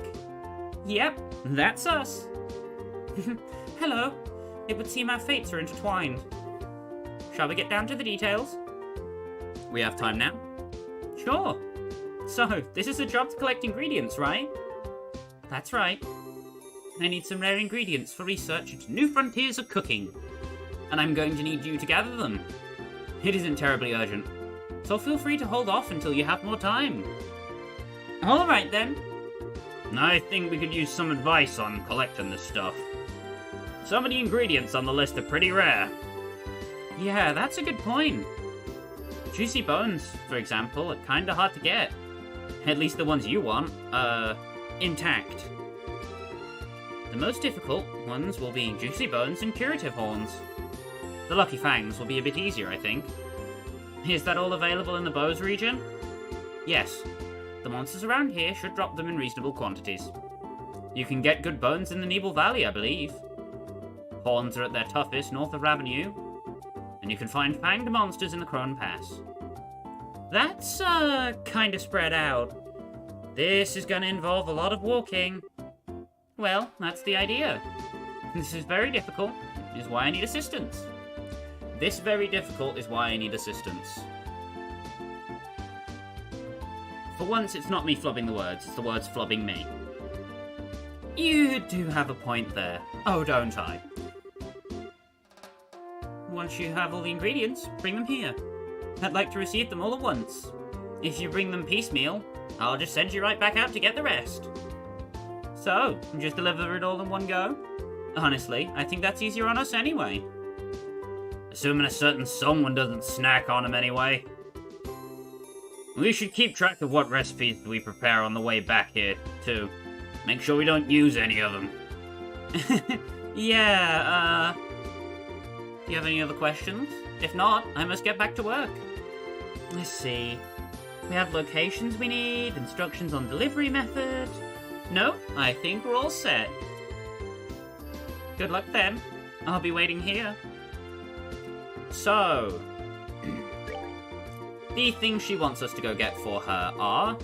Yep, that's us. Hello. It would seem our fates are intertwined. Shall we get down to the details? We have time now. Sure. So, this is a job to collect ingredients, right? That's right. I need some rare ingredients for research into new frontiers of cooking. And I'm going to need you to gather them. It isn't terribly urgent, so feel free to hold off until you have more time. Alright then. I think we could use some advice on collecting this stuff. Some of the ingredients on the list are pretty rare. Yeah, that's a good point. Juicy bones, for example, are kinda hard to get. At least the ones you want, intact. The most difficult ones will be juicy bones and curative horns. The lucky fangs will be a bit easier, I think. Is that all available in the Bose region? Yes. The monsters around here should drop them in reasonable quantities. You can get good bones in the Nebel Valley, I believe. Horns are at their toughest north of Ravenue, and you can find fanged monsters in the Crone Pass. That's, kinda spread out. This is gonna involve a lot of walking. Well, that's the idea. This is very difficult, is why I need assistance. This very difficult is why I need assistance. For once, it's not me flubbing the words, it's the words flubbing me. You do have a point there. Oh, don't I? Once you have all the ingredients, bring them here. I'd like to receive them all at once. If you bring them piecemeal, I'll just send you right back out to get the rest. So, just deliver it all in one go? Honestly, I think that's easier on us anyway. Assuming a certain someone doesn't snack on them anyway. We should keep track of what recipes we prepare on the way back here, too. Make sure we don't use any of them. Yeah, do you have any other questions? If not, I must get back to work. Let's see. We have locations we need, instructions on delivery method. No, I think we're all set. Good luck then. I'll be waiting here. So, the things she wants us to go get for her are...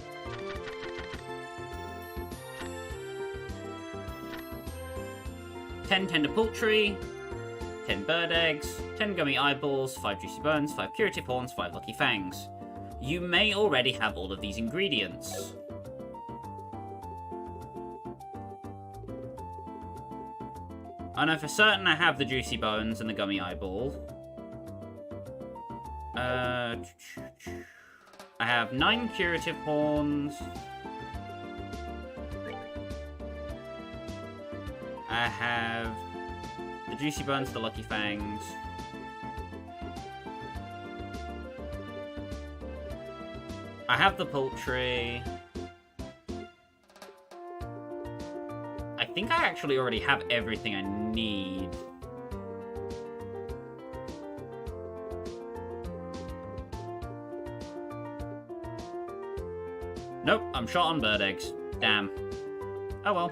10 tender poultry, 10 bird eggs, 10 gummy eyeballs, 5 juicy bones, 5 curative horns, 5 lucky fangs. You may already have all of these ingredients. I know for certain I have the juicy bones and the gummy eyeball. I have 9 curative horns. I have the juicy bones, the lucky fangs. I have the poultry. I think I actually already have everything I need. Nope, I'm short on bird eggs. Damn. Oh well.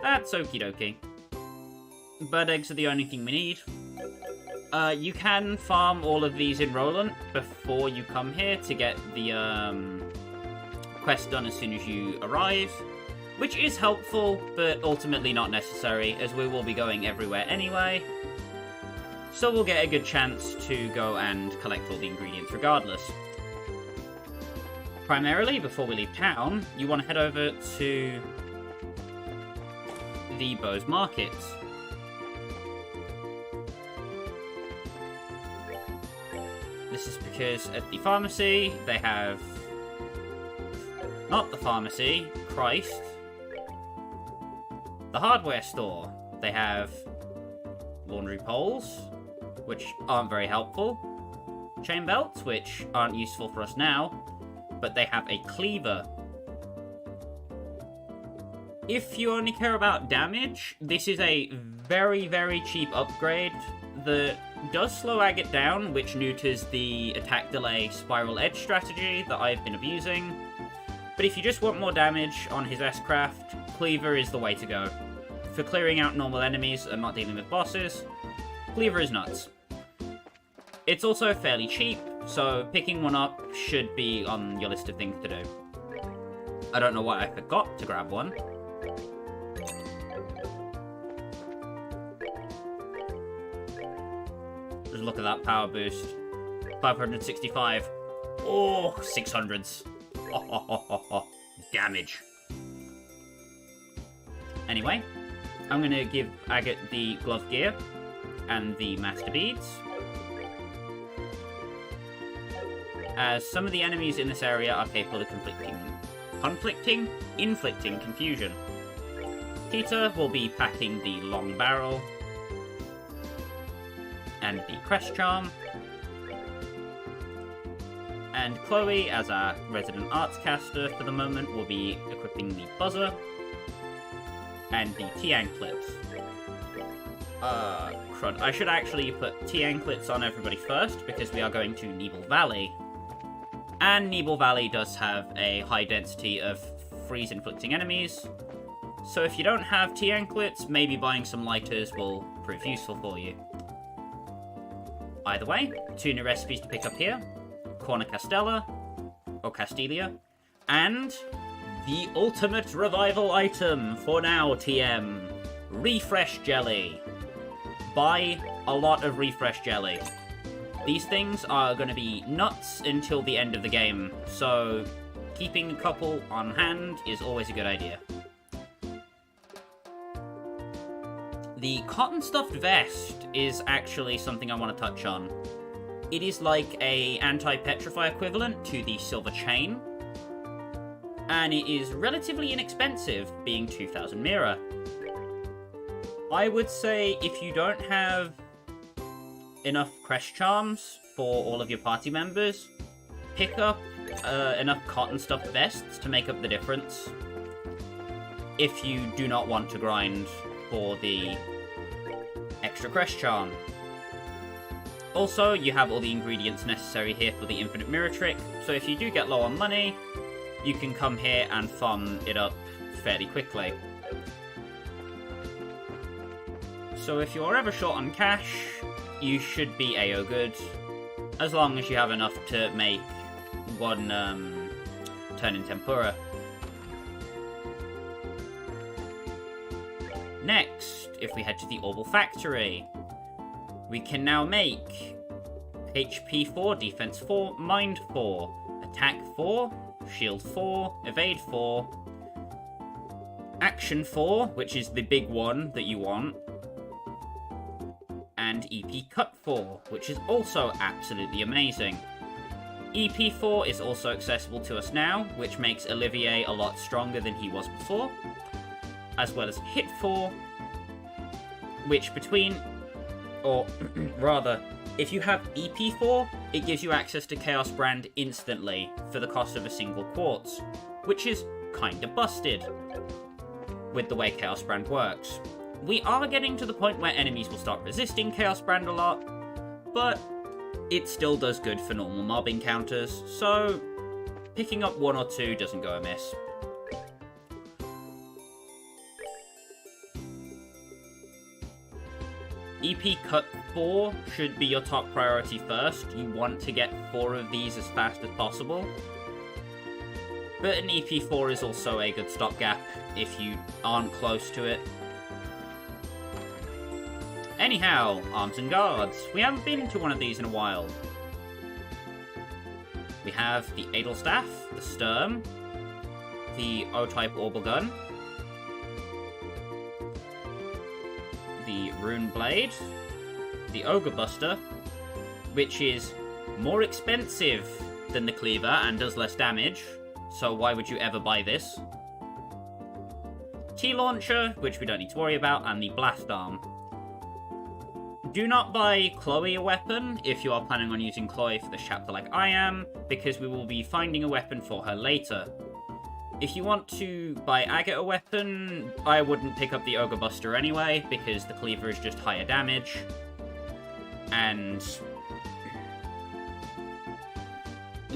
That's okie dokie. Bird eggs are the only thing we need. You can farm all of these in Rolent before you come here to get the quest done as soon as you arrive, which is helpful, but ultimately not necessary, as we will be going everywhere anyway. So we'll get a good chance to go and collect all the ingredients regardless. Primarily, before we leave town, you want to head over to the Bose Market. This is because at the pharmacy, they have... Not the pharmacy, Christ. The hardware store. They have laundry poles, which aren't very helpful. Chain belts, which aren't useful for us now. But they have a cleaver. If you only care about damage, this is a very, very cheap upgrade that does slow Agate down, which neuters the attack delay spiral edge strategy that I've been abusing. But if you just want more damage on his S-Craft, Cleaver is the way to go. For clearing out normal enemies and not dealing with bosses, Cleaver is nuts. It's also fairly cheap, so picking one up should be on your list of things to do. I don't know why I forgot to grab one. Just look at that power boost. 565. Oh, 600s. Damage. Anyway, I'm going to give Agate the glove gear and the master beads, as some of the enemies in this area are capable of inflicting confusion. Peter will be packing the long barrel and the crest charm, and Chloe, as our resident arts caster for the moment, will be equipping the buzzer and the Tiang clips. Crud. I should actually put T-anklets on everybody first, because we are going to Nebel Valley. And Nebel Valley does have a high density of freeze-inflicting enemies. So if you don't have T-anklets, maybe buying some lighters will prove useful for you. Either way, 2 new recipes to pick up here. Corna Castella, or Castilia, and the ultimate revival item for now, TM. Refresh Jelly. Buy a lot of Refresh Jelly. These things are going to be nuts until the end of the game, so keeping a couple on hand is always a good idea. The cotton stuffed vest is actually something I want to touch on. It is like a anti-petrify equivalent to the silver chain, and it is relatively inexpensive, being 2,000 Mira. I would say if you don't have enough crest charms for all of your party members, pick up enough cotton stuffed vests to make up the difference if you do not want to grind for the extra crest charm. Also, you have all the ingredients necessary here for the infinite mirror trick, so if you do get low on money, you can come here and farm it up fairly quickly. So if you're ever short on cash, you should be AO good, as long as you have enough to make one turn in tempura. Next, if we head to the Orbital Factory, we can now make HP 4, Defense 4, Mind 4, Attack 4, Shield 4, Evade 4, Action 4, which is the big one that you want, and EP Cut 4, which is also absolutely amazing. EP 4 is also accessible to us now, which makes Olivier a lot stronger than he was before, as well as Hit 4, which or rather, if you have EP4, it gives you access to Chaos Brand instantly for the cost of a single quartz, which is kinda busted with the way Chaos Brand works. We are getting to the point where enemies will start resisting Chaos Brand a lot, but it still does good for normal mob encounters, so picking up 1 or 2 doesn't go amiss. EP Cut 4 should be your top priority first. You want to get 4 of these as fast as possible. But an EP4 is also a good stopgap if you aren't close to it. Anyhow, Arms and Guards. We haven't been to one of these in a while. We have the Edelstaff, the Sturm, the O-type Orbital Gun, the Rune Blade, the Ogre Buster, which is more expensive than the Cleaver and does less damage, so why would you ever buy this? T-Launcher, which we don't need to worry about, and the Blast Arm. Do not buy Chloe a weapon if you are planning on using Chloe for this chapter like I am, because we will be finding a weapon for her later. If you want to buy Agate a weapon, I wouldn't pick up the Ogre Buster anyway, because the Cleaver is just higher damage. And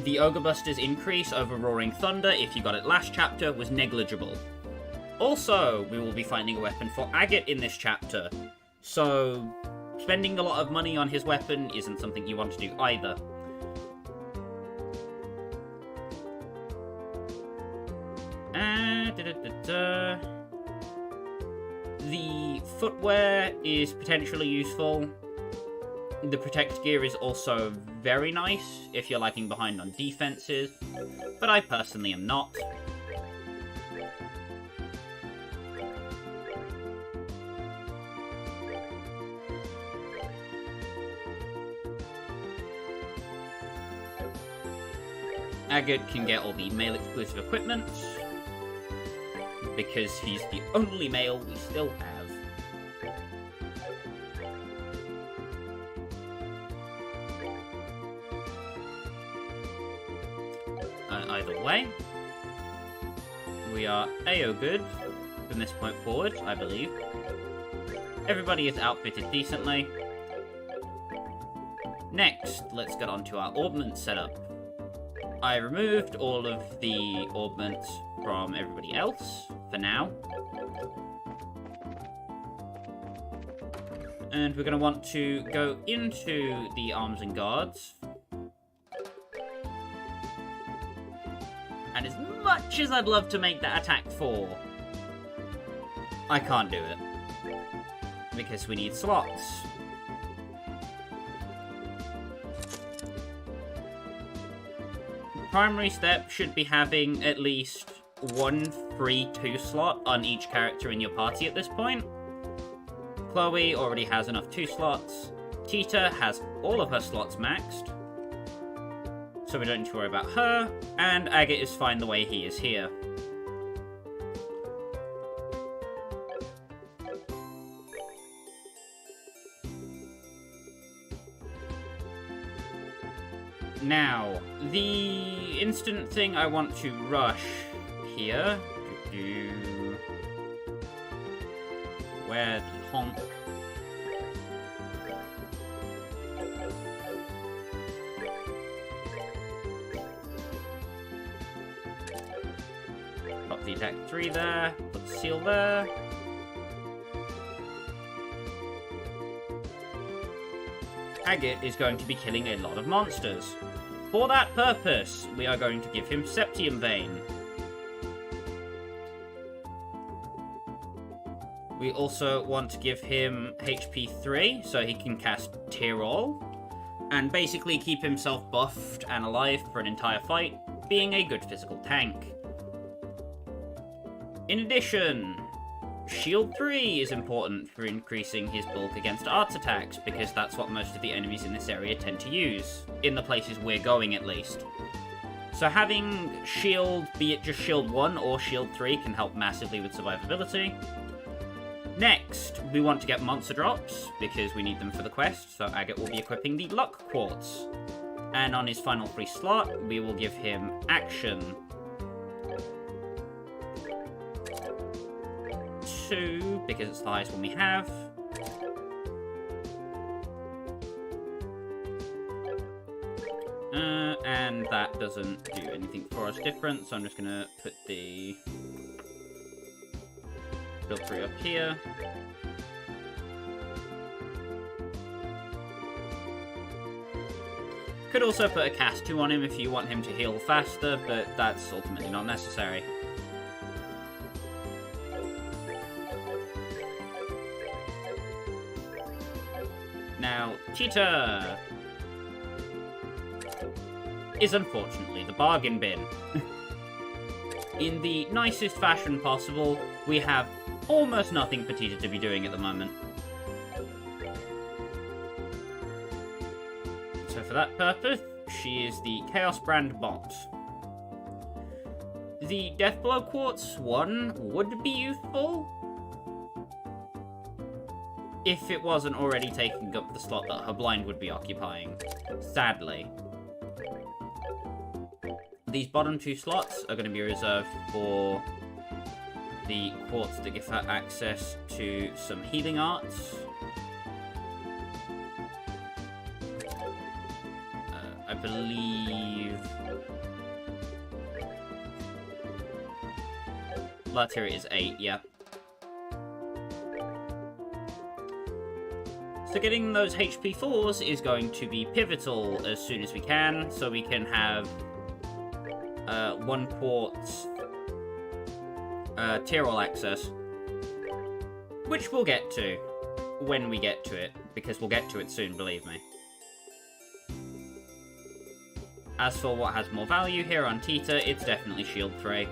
the Ogre Buster's increase over Roaring Thunder, if you got it last chapter, was negligible. Also, we will be finding a weapon for Agate in this chapter, so spending a lot of money on his weapon isn't something you want to do either. The footwear is potentially useful. The protect gear is also very nice if you're lagging behind on defenses, but I personally am not. Agate can get all the male exclusive equipment, because he's the only male we still have. Either way, we are AO good from this point forward, I believe. Everybody is outfitted decently. Next, let's get on to our orbment setup. I removed all of the orbments from everybody else, for now. And we're going to want to go into the arms and guards. And as much as I'd love to make that attack 4, I can't do it. Because we need slots. Primary step should be having at least one free 2 slot on each character in your party at this point. Chloe already has enough 2 slots. Tita has all of her slots maxed, so we don't need to worry about her. And Agate is fine the way he is here. Now, the instant thing I want to rush here... Where the honk? Pop the attack 3 there, put the seal there. Agate is going to be killing a lot of monsters. For that purpose, we are going to give him Septium Vein. We also want to give him HP 3, so he can cast Tirol, and basically keep himself buffed and alive for an entire fight, being a good physical tank. In addition, Shield 3 is important for increasing his bulk against arts attacks, because that's what most of the enemies in this area tend to use, in the places we're going at least. So having Shield, be it just Shield 1 or Shield 3, can help massively with survivability. Next, we want to get monster drops, because we need them for the quest, so Agate will be equipping the Luck Quartz. And on his final free slot, we will give him Action 2, because it's the highest one we have. And that doesn't do anything for us different, so I'm just going to put the build 3 up here. Could also put a cast 2 on him if you want him to heal faster, but that's ultimately not necessary. Now, Cheetah is unfortunately the bargain bin. In the nicest fashion possible, we have almost nothing for Tita to be doing at the moment. So for that purpose, she is the Chaos Brand bot. The Deathblow Quartz 1 would be useful, if it wasn't already taking up the slot that her blind would be occupying, sadly. These bottom 2 slots are going to be reserved for the quartz that give her access to some healing arts. I believe Lateria is 8, yeah. So getting those HP 4s is going to be pivotal as soon as we can, so we can have 1 quartz Tirol access, which we'll get to when we get to it, because we'll get to it soon, believe me. As for what has more value here on Tita, it's definitely Shield 3.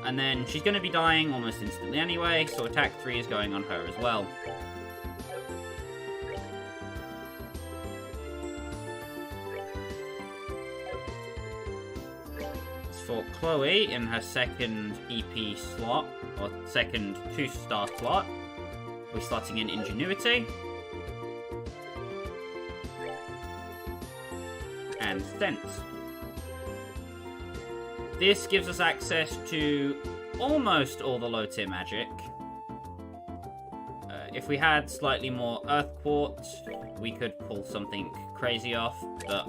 And then she's going to be dying almost instantly anyway, so attack 3 is going on her as well. As for Chloe, in her second EP slot, or second 2-star slot, we're slotting in Ingenuity. And Sense. This gives us access to almost all the low-tier magic, If we had slightly more earth quartz, we could pull something crazy off, but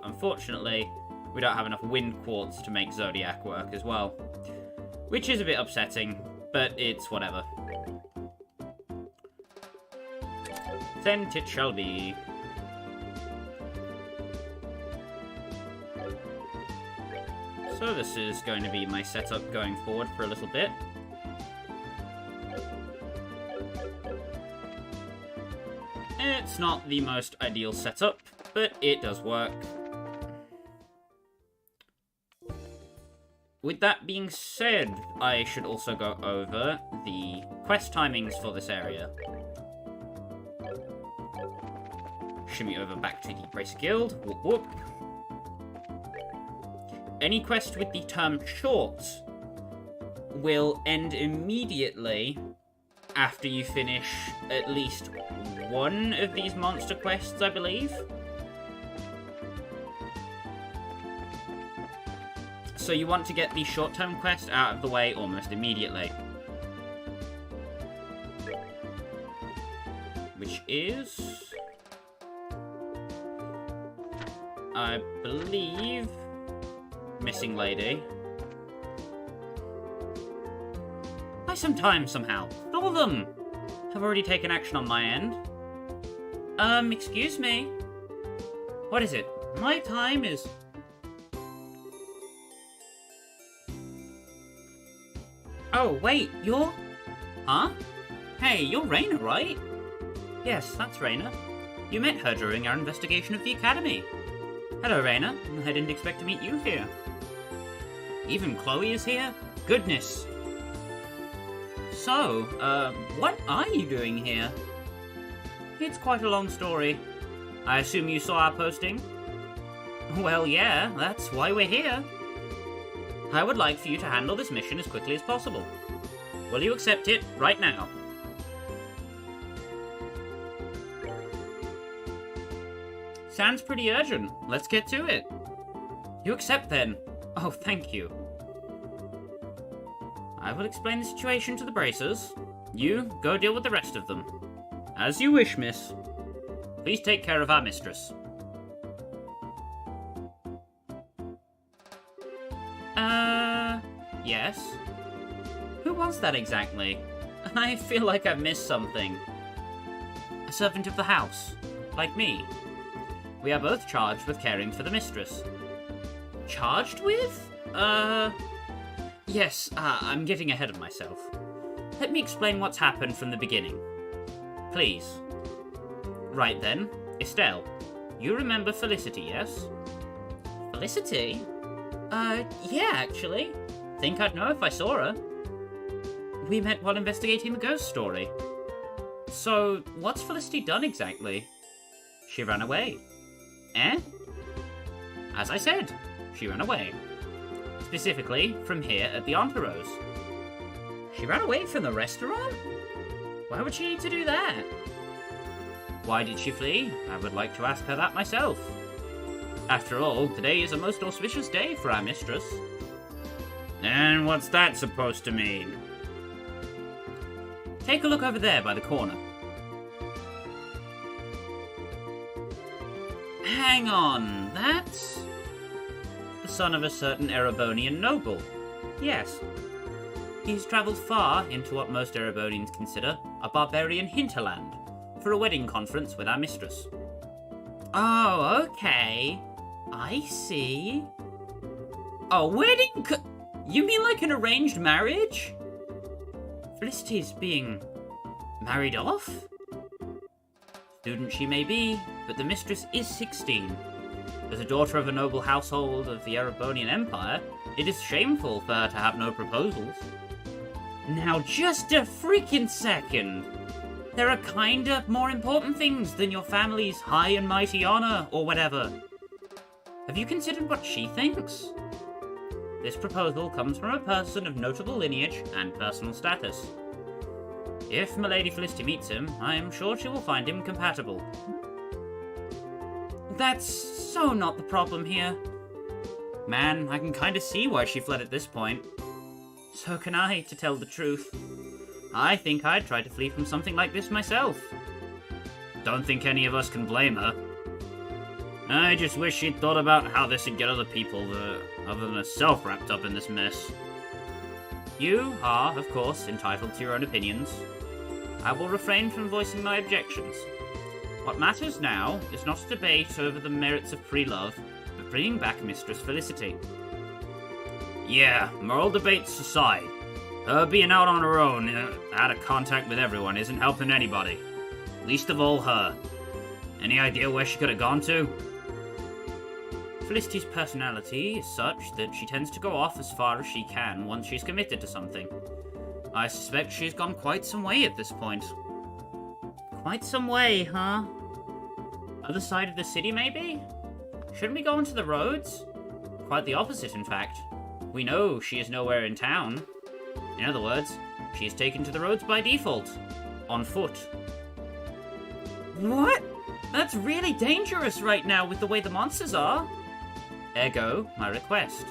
unfortunately, we don't have enough wind quartz to make zodiac work as well. Which is a bit upsetting, but it's whatever. Sent it shall be. So this is going to be my setup going forward for a little bit. It's not the most ideal setup, but it does work. With that being said, I should also go over the quest timings for this area. Shimmy over back to the Bracer Guild. Whoop whoop. Any quest with the term short will end immediately after you finish at least one of these monster quests, I believe. So you want to get the short-term quest out of the way almost immediately. Which is, I believe, Missing Lady. By some time, somehow. All of them have already taken action on my end. Excuse me. What is it? My time is... Oh, wait, you're... Huh? Hey, you're Raina, right? Yes, that's Raina. You met her during our investigation of the Academy. Hello, Raina. I didn't expect to meet you here. Even Chloe is here? Goodness. So, what are you doing here? It's quite a long story. I assume you saw our posting? Well, yeah, that's why we're here. I would like for you to handle this mission as quickly as possible. Will you accept it right now? Sounds pretty urgent. Let's get to it. You accept then? Oh, thank you. I will explain the situation to the Bracers. You go deal with the rest of them. As you wish, miss. Please take care of our mistress. Yes? Who was that exactly? I feel like I've missed something. A servant of the house. Like me. We are both charged with caring for the mistress. Charged with? Yes, I'm getting ahead of myself. Let me explain what's happened from the beginning. Please. Right then, Estelle, you remember Felicity, yes? Felicity? Yeah, actually. Think I'd know if I saw her. We met while investigating the ghost story. So, what's Felicity done exactly? She ran away. Eh? As I said, she ran away. Specifically, from here at the Emperor's. She ran away from the restaurant? Why would she need to do that? Why did she flee? I would like to ask her that myself. After all, today is a most auspicious day for our mistress. And what's that supposed to mean? Take a look over there by the corner. Hang on, that's... the son of a certain Erebonian noble. Yes. He's travelled far into what most Erebonians consider a barbarian hinterland for a wedding conference with our mistress. Oh, okay. I see. A wedding you mean like an arranged marriage? Felicity's being married off? Student she may be, but the mistress is 16. As a daughter of a noble household of the Erebonian Empire, it is shameful for her to have no proposals. Now just a freaking second! There are kinda more important things than your family's high and mighty honor, or whatever. Have you considered what she thinks? This proposal comes from a person of notable lineage and personal status. If Milady Felicity meets him, I am sure she will find him compatible. That's so not the problem here. Man, I can kinda see why she fled at this point. So can I, to tell the truth. I think I'd try to flee from something like this myself. Don't think any of us can blame her. I just wish she'd thought about how this would get other people, other than herself, wrapped up in this mess. You are, of course, entitled to your own opinions. I will refrain from voicing my objections. What matters now is not a debate over the merits of free love, but bringing back Mistress Felicity. Yeah, moral debates aside, her being out on her own, out of contact with everyone, isn't helping anybody. Least of all her. Any idea where she could have gone to? Felicity's personality is such that she tends to go off as far as she can once she's committed to something. I suspect she's gone quite some way at this point. Quite some way, huh? Other side of the city, maybe? Shouldn't we go onto the roads? Quite the opposite, in fact. We know she is nowhere in town. In other words, she is taken to the roads by default. On foot. What? That's really dangerous right now with the way the monsters are. Ergo, my request.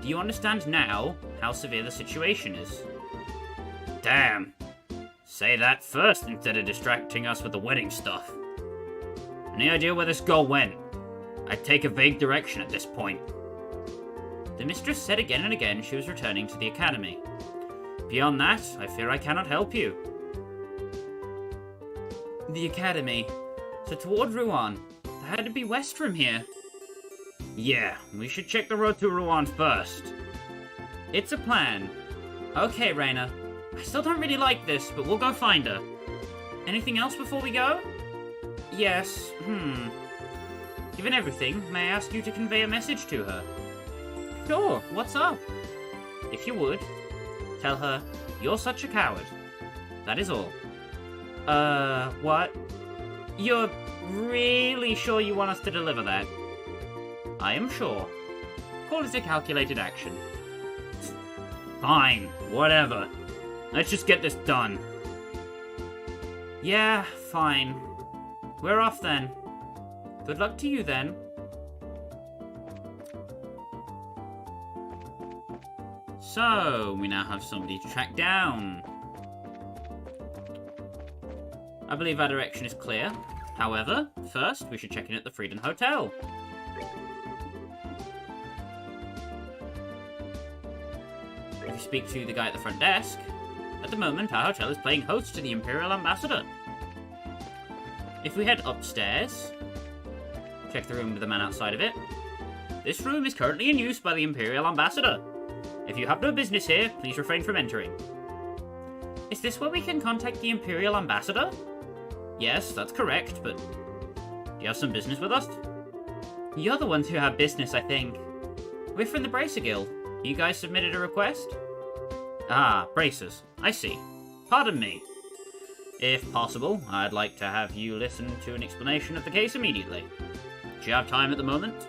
Do you understand now how severe the situation is? Damn. Say that first instead of distracting us with the wedding stuff. Any idea where this girl went? I'd take a vague direction at this point. The mistress said again and again she was returning to the academy. Beyond that, I fear I cannot help you. The academy. So toward Rouen. That had to be west from here. Yeah, we should check the road to Rouen first. It's a plan. Okay, Raina. I still don't really like this, but we'll go find her. Anything else before we go? Yes, Given everything, may I ask you to convey a message to her? Sure, what's up? If you would, tell her, you're such a coward. That is all. What? You're really sure you want us to deliver that? I am sure. Call it a calculated action. Fine, whatever. Let's just get this done. Yeah, fine. We're off then. Good luck to you then. So, we now have somebody to track down. I believe our direction is clear. However, first we should check in at the Freedom Hotel. If you speak to the guy at the front desk, at the moment our hotel is playing host to the Imperial Ambassador. If we head upstairs, check the room with the man outside of it. This room is currently in use by the Imperial Ambassador. If you have no business here, please refrain from entering. Is this where we can contact the Imperial Ambassador? Yes, that's correct, but do you have some business with us? You're the ones who have business, I think. We're from the Bracer Guild. You guys submitted a request? Ah, bracers. I see. Pardon me. If possible, I'd like to have you listen to an explanation of the case immediately. Do you have time at the moment?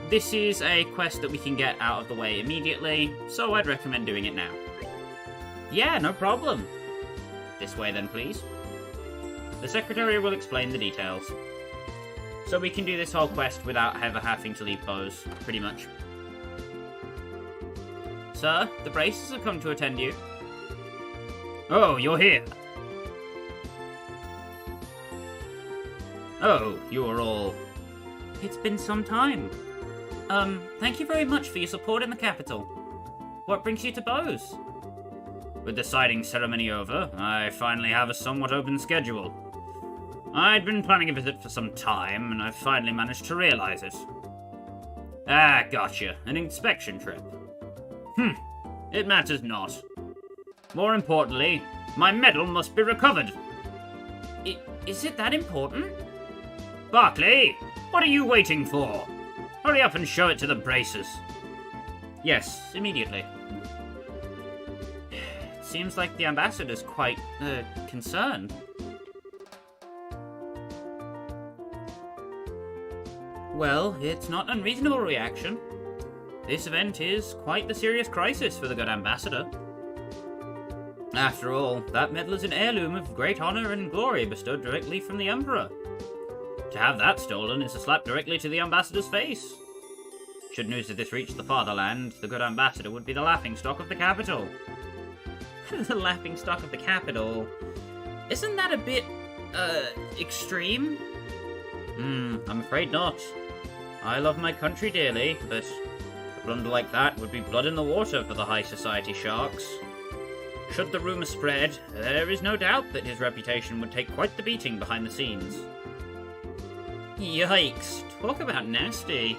This is a quest that we can get out of the way immediately, so I'd recommend doing it now. Yeah, no problem. This way then, please. The secretary will explain the details. So we can do this whole quest without ever having to leave Bose, pretty much. Sir, the bracers have come to attend you. Oh, you're here. Oh, you are all... It's been some time. Thank you very much for your support in the capital. What brings you to Bose? With the sighting ceremony over, I finally have a somewhat open schedule. I'd been planning a visit for some time, and I've finally managed to realize it. Ah, gotcha. An inspection trip. It matters not. More importantly, my medal must be recovered. Is it that important? Barclay, what are you waiting for? Hurry up and show it to the bracers. Yes, immediately. It seems like the ambassador's quite, concerned. Well, it's not an unreasonable reaction. This event is quite the serious crisis for the good ambassador. After all, that medal is an heirloom of great honor and glory bestowed directly from the Emperor. To have that stolen is a slap directly to the ambassador's face. Should news of this reach the fatherland, the good ambassador would be the laughingstock of the capital. the laughingstock of the capital. Isn't that a bit, extreme? I'm afraid not. I love my country dearly, but a blunder like that would be blood in the water for the high society sharks. Should the rumour spread, there is no doubt that his reputation would take quite the beating behind the scenes. Yikes, talk about nasty.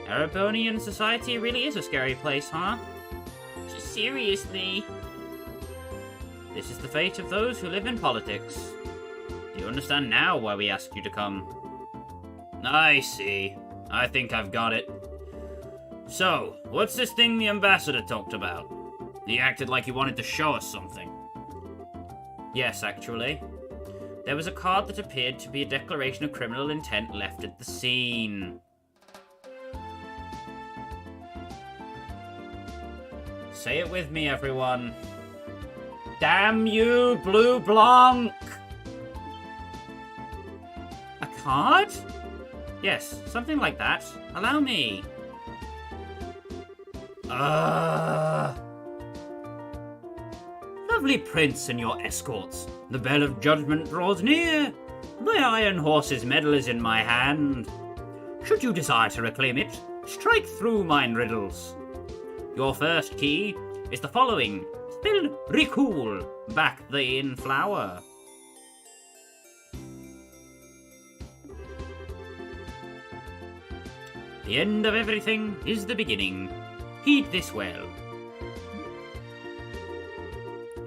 Erebonian society really is a scary place, huh? Seriously. This is the fate of those who live in politics. Do you understand now why we asked you to come? I see. I think I've got it. So, what's this thing the ambassador talked about? He acted like he wanted to show us something. Yes, actually. There was a card that appeared to be a declaration of criminal intent left at the scene. Say it with me, everyone. Damn you, Blue Blanc! A card? Yes, something like that. Allow me. Lovely prince and your escorts. The bell of judgment draws near. My iron horse's medal is in my hand. Should you desire to reclaim it, strike through mine riddles. Your first key is the following. Spell recool back the in flower. The end of everything is the beginning. Heed this well.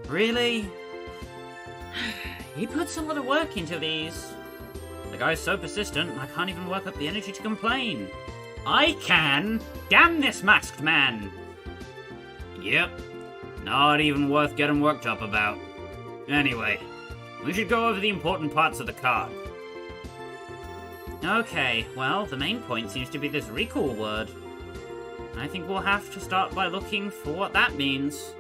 Really? He puts a lot of work into these. The guy's so persistent, I can't even work up the energy to complain. I can! Damn this masked man! Yep. Not even worth getting worked up about. Anyway, we should go over the important parts of the card. Okay, well, the main point seems to be this recall word. I think we'll have to start by looking for what that means.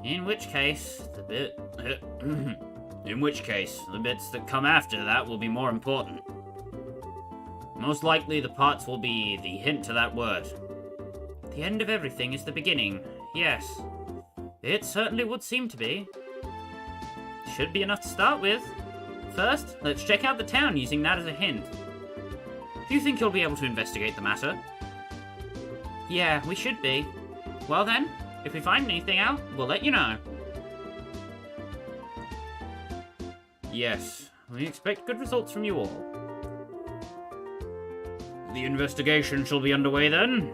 In which case, the bits that come after that will be more important. Most likely the parts will be the hint to that word. The end of everything is the beginning. Yes. It certainly would seem to be. Should be enough to start with. First, let's check out the town using that as a hint. Do you think you'll be able to investigate the matter? Yeah, we should be. Well then, if we find anything out, we'll let you know. Yes, we expect good results from you all. The investigation shall be underway then.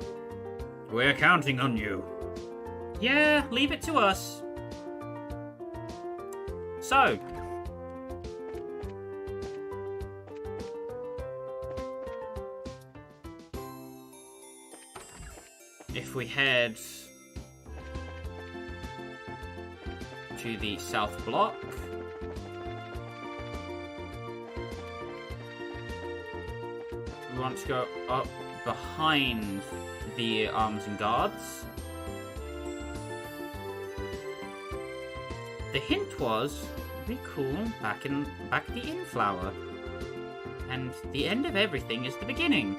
We're counting on you. Yeah, leave it to us. So, if we head to the south block, we want to go up behind the arms and guards. The hint was be cool back the in flower, and the end of everything is the beginning.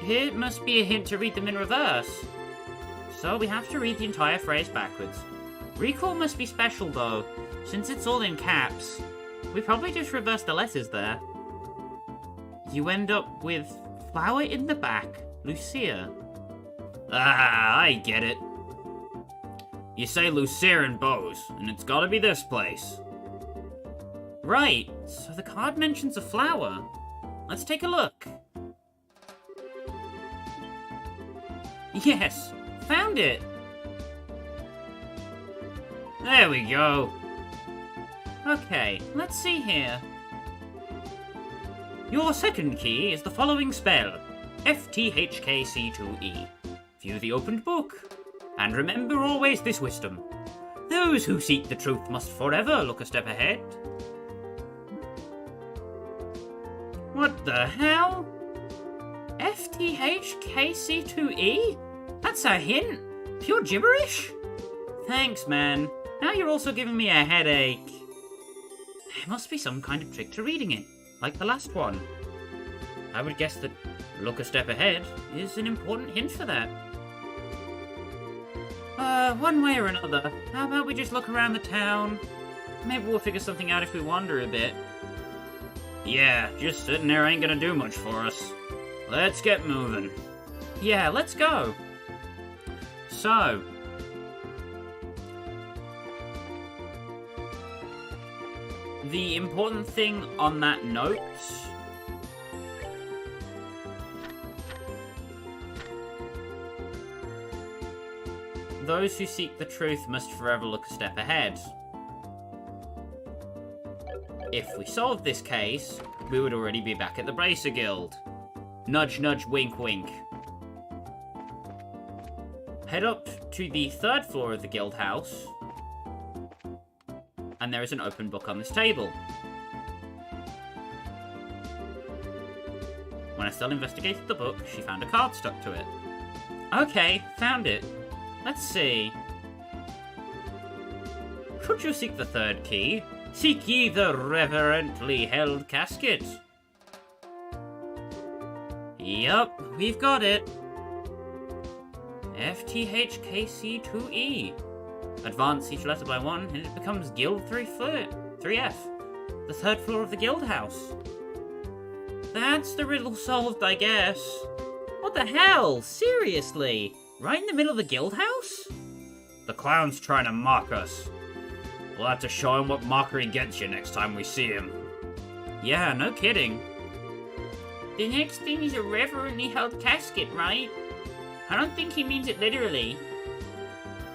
Here must be a hint to read them in reverse, so we have to read the entire phrase backwards. Recall must be special though, since it's all in caps. We probably just reversed the letters there. You end up with flower in the back, Lucia. Ah, I get it. You say Lucia and Bose, and it's gotta be this place. Right, so the card mentions a flower. Let's take a look. Yes, found it. There we go. Okay, let's see here. Your second key is the following spell, FTHKC2E. View the opened book. And remember always this wisdom. Those who seek the truth must forever look a step ahead. What the hell? FTHKC2E? That's a hint? Pure gibberish? Thanks, man. Now you're also giving me a headache. There must be some kind of trick to reading it, like the last one. I would guess that look a step ahead is an important hint for that. One way or another. How about we just look around the town? Maybe we'll figure something out if we wander a bit. Yeah, just sitting there ain't gonna do much for us. Let's get moving. Yeah, let's go. So, the important thing on that note, those who seek the truth must forever look a step ahead. If we solved this case, we would already be back at the Bracer Guild. Nudge, nudge, wink, wink. Head up to the 3rd floor of the guild house, and there is an open book on this table. When Estelle investigated the book, she found a card stuck to it. Okay, found it. Let's see. Should you seek the 3rd key, seek ye the reverently held casket. Yup, we've got it. FTHKC2E. Advance each letter by 1, and it becomes Guild 3F, the 3rd floor of the guild house. That's the riddle solved, I guess. What the hell? Seriously? Right in the middle of the guild house? The clown's trying to mock us. We'll have to show him what mockery gets you next time we see him. Yeah, no kidding. The next thing is a reverently held casket, right? I don't think he means it literally.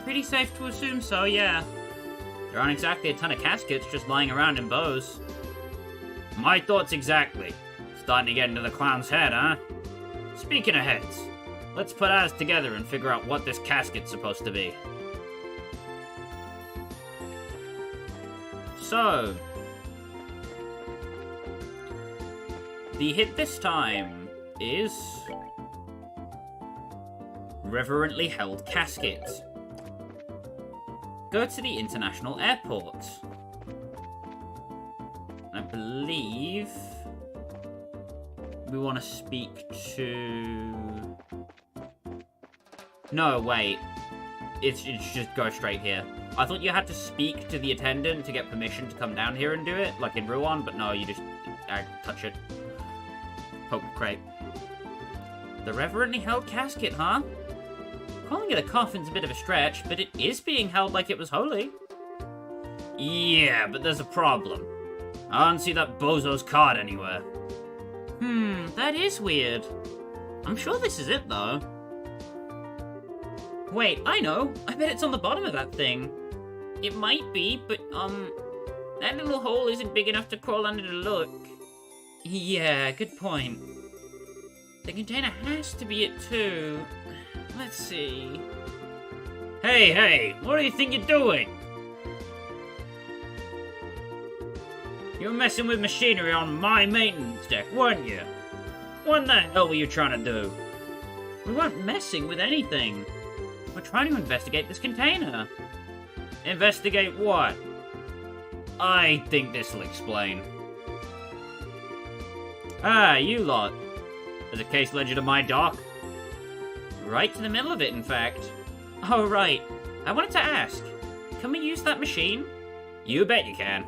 Pretty safe to assume so, yeah. There aren't exactly a ton of caskets just lying around in Bose. My thoughts exactly. Starting to get into the clown's head, huh? Speaking of heads, let's put ours together and figure out what this casket's supposed to be. So, the hit this time is reverently held casket. Go to the international airport. I believe we want to speak to... No, wait. It's just go straight here. I thought you had to speak to the attendant to get permission to come down here and do it, like in Ruan, but no, you just touch it. Poke crate. The reverently held casket, huh? Calling it a coffin's a bit of a stretch, but it is being held like it was holy. Yeah, but there's a problem. I don't see that bozo's card anywhere. That is weird. I'm sure this is it, though. Wait, I know. I bet it's on the bottom of that thing. It might be, but, that little hole isn't big enough to crawl under to look. Yeah, good point. The container has to be it, too. Let's see. Hey, what do you think you're doing? You were messing with machinery on my maintenance deck, weren't you? What the hell were you trying to do? We weren't messing with anything. We're trying to investigate this container. Investigate what? I think this'll explain. Ah, you lot. There's a case ledger to my dock. Right to the middle of it, in fact. Oh, right. I wanted to ask, can we use that machine? You bet you can.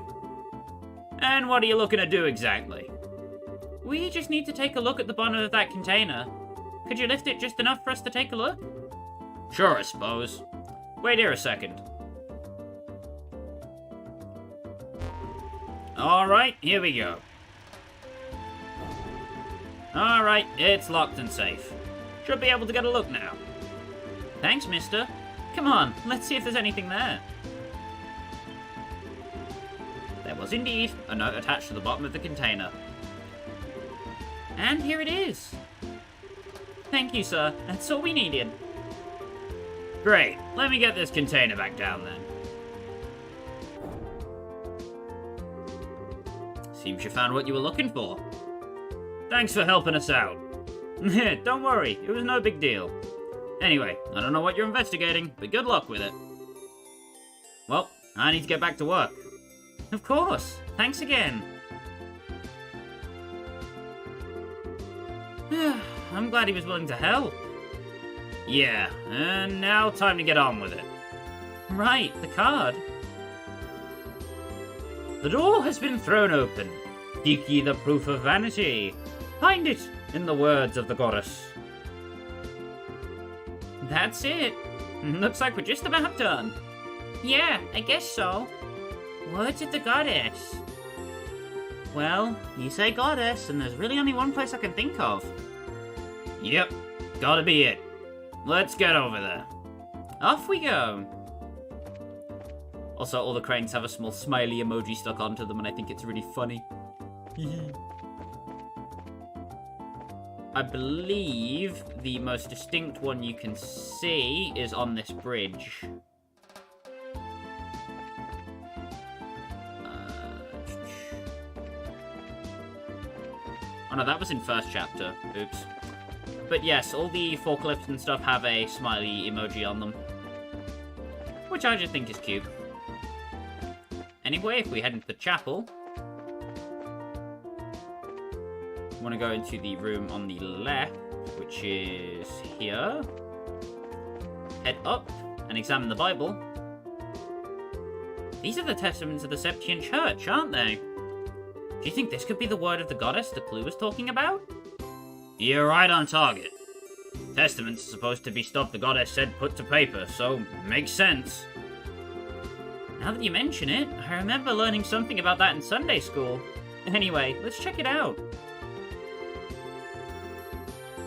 And what are you looking to do exactly? We just need to take a look at the bottom of that container. Could you lift it just enough for us to take a look? Sure, I suppose. Wait here a second. Alright, here we go. Alright, it's locked and safe. Should be able to get a look now. Thanks, mister. Come on, let's see if there's anything there. There was indeed a note attached to the bottom of the container. And here it is. Thank you, sir. That's all we needed. Great. Let me get this container back down then. Seems you found what you were looking for. Thanks for helping us out. Don't worry, it was no big deal. Anyway, I don't know what you're investigating, but good luck with it. Well, I need to get back to work. Of course. Thanks again. I'm glad he was willing to help. Yeah, and now time to get on with it. Right, the card. The door has been thrown open. Seek ye the proof of vanity. Find it in the words of the goddess. That's it. Looks like we're just about done. Yeah, I guess so. Words of the goddess. Well, you say goddess, and there's really only one place I can think of. Yep, gotta be it. Let's get over there. Off we go. Also, all the cranes have a small smiley emoji stuck onto them, and I think it's really funny. I believe the most distinct one you can see is on this bridge. Oh no, that was in first chapter. Oops. But yes, all the forklifts and stuff have a smiley emoji on them. Which I just think is cute. Anyway, if we head into the chapel, I want to go into the room on the left, which is here. Head up and examine the Bible. These are the testaments of the Septian Church, aren't they? Do you think this could be the word of the goddess the clue was talking about? You're right on target. Testaments are supposed to be stuff the goddess said put to paper, so makes sense. Now that you mention it, I remember learning something about that in Sunday school. Anyway, let's check it out.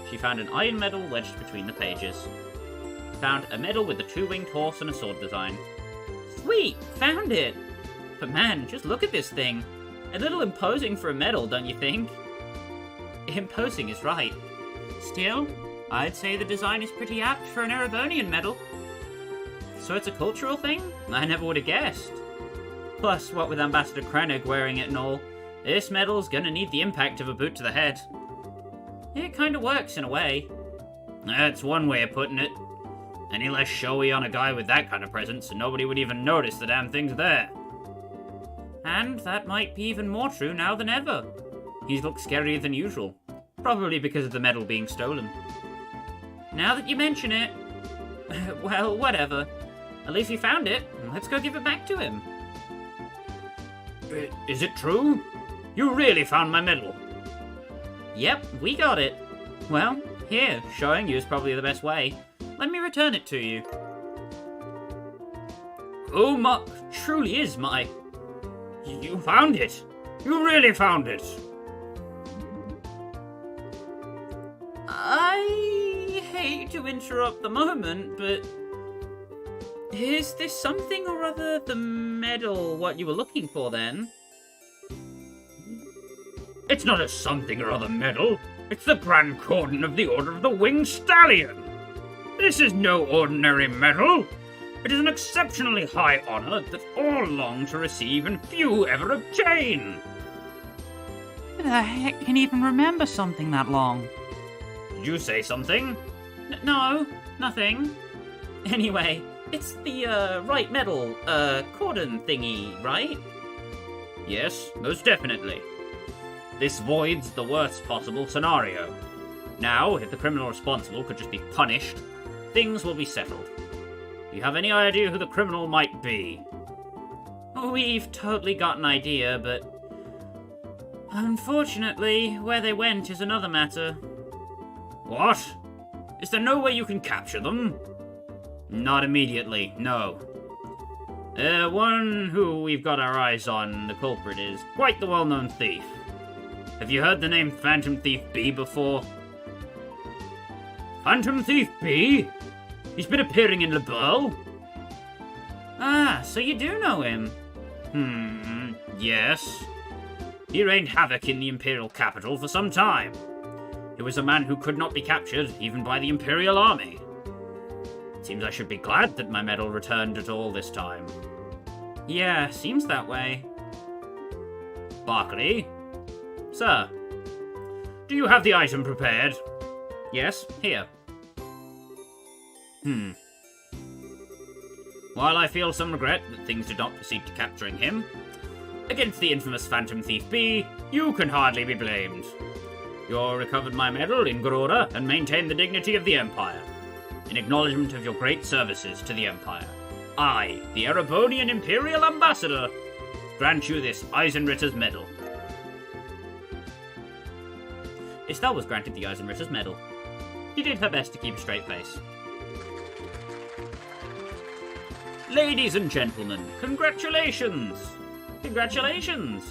She found an iron medal wedged between the pages. Found a medal with a two-winged horse and a sword design. Sweet! Found it! But man, just look at this thing. A little imposing for a medal, don't you think? Imposing is right. Still, I'd say the design is pretty apt for an Erebonian medal. So it's a cultural thing? I never would have guessed. Plus, what with Ambassador Krennic wearing it and all, this medal's gonna need the impact of a boot to the head. It kinda works in a way. That's one way of putting it. Any less showy on a guy with that kind of presence, and nobody would even notice the damn thing's there. And that might be even more true now than ever. He looks scarier than usual. Probably because of the medal being stolen. Now that you mention it... well, whatever. At least we found it. Let's go give it back to him. Is it true? You really found my medal? Yep, we got it. Well, here, showing you is probably the best way. Let me return it to you. Oh, Mark, truly is my... You found it! You really found it! I hate to interrupt the moment, but... is this something or other the medal what you were looking for then? It's not a something or other medal. It's the Grand Cordon of the Order of the Winged Stallion. This is no ordinary medal. It is an exceptionally high honor that all long to receive and few ever obtain. Who the heck can even remember something that long? Did you say something? No, nothing. Anyway, it's the, right medal, cordon thingy, right? Yes, most definitely. This voids the worst possible scenario. Now, if the criminal responsible could just be punished, things will be settled. Do you have any idea who the criminal might be? We've totally got an idea, but... unfortunately, where they went is another matter. What? Is there no way you can capture them? Not immediately, no. One who we've got our eyes on, the culprit, is quite the well-known thief. Have you heard the name Phantom Thief B before? Phantom Thief B? He's been appearing in Liberl? Ah, so you do know him? Yes. He reigned havoc in the Imperial capital for some time. He was a man who could not be captured, even by the Imperial army. It seems I should be glad that my medal returned at all this time. Yeah, seems that way. Barkley? Sir? Do you have the item prepared? Yes, here. While I feel some regret that things did not proceed to capturing him, against the infamous Phantom Thief B, you can hardly be blamed. You recovered my medal in good order and maintained the dignity of the Empire. in acknowledgement of your great services to the Empire, I, the Erebonian Imperial Ambassador, grant you this Eisenritter's Medal. Estelle was granted the Eisenritter's Medal. She did her best to keep a straight face. Ladies and gentlemen, congratulations! Congratulations!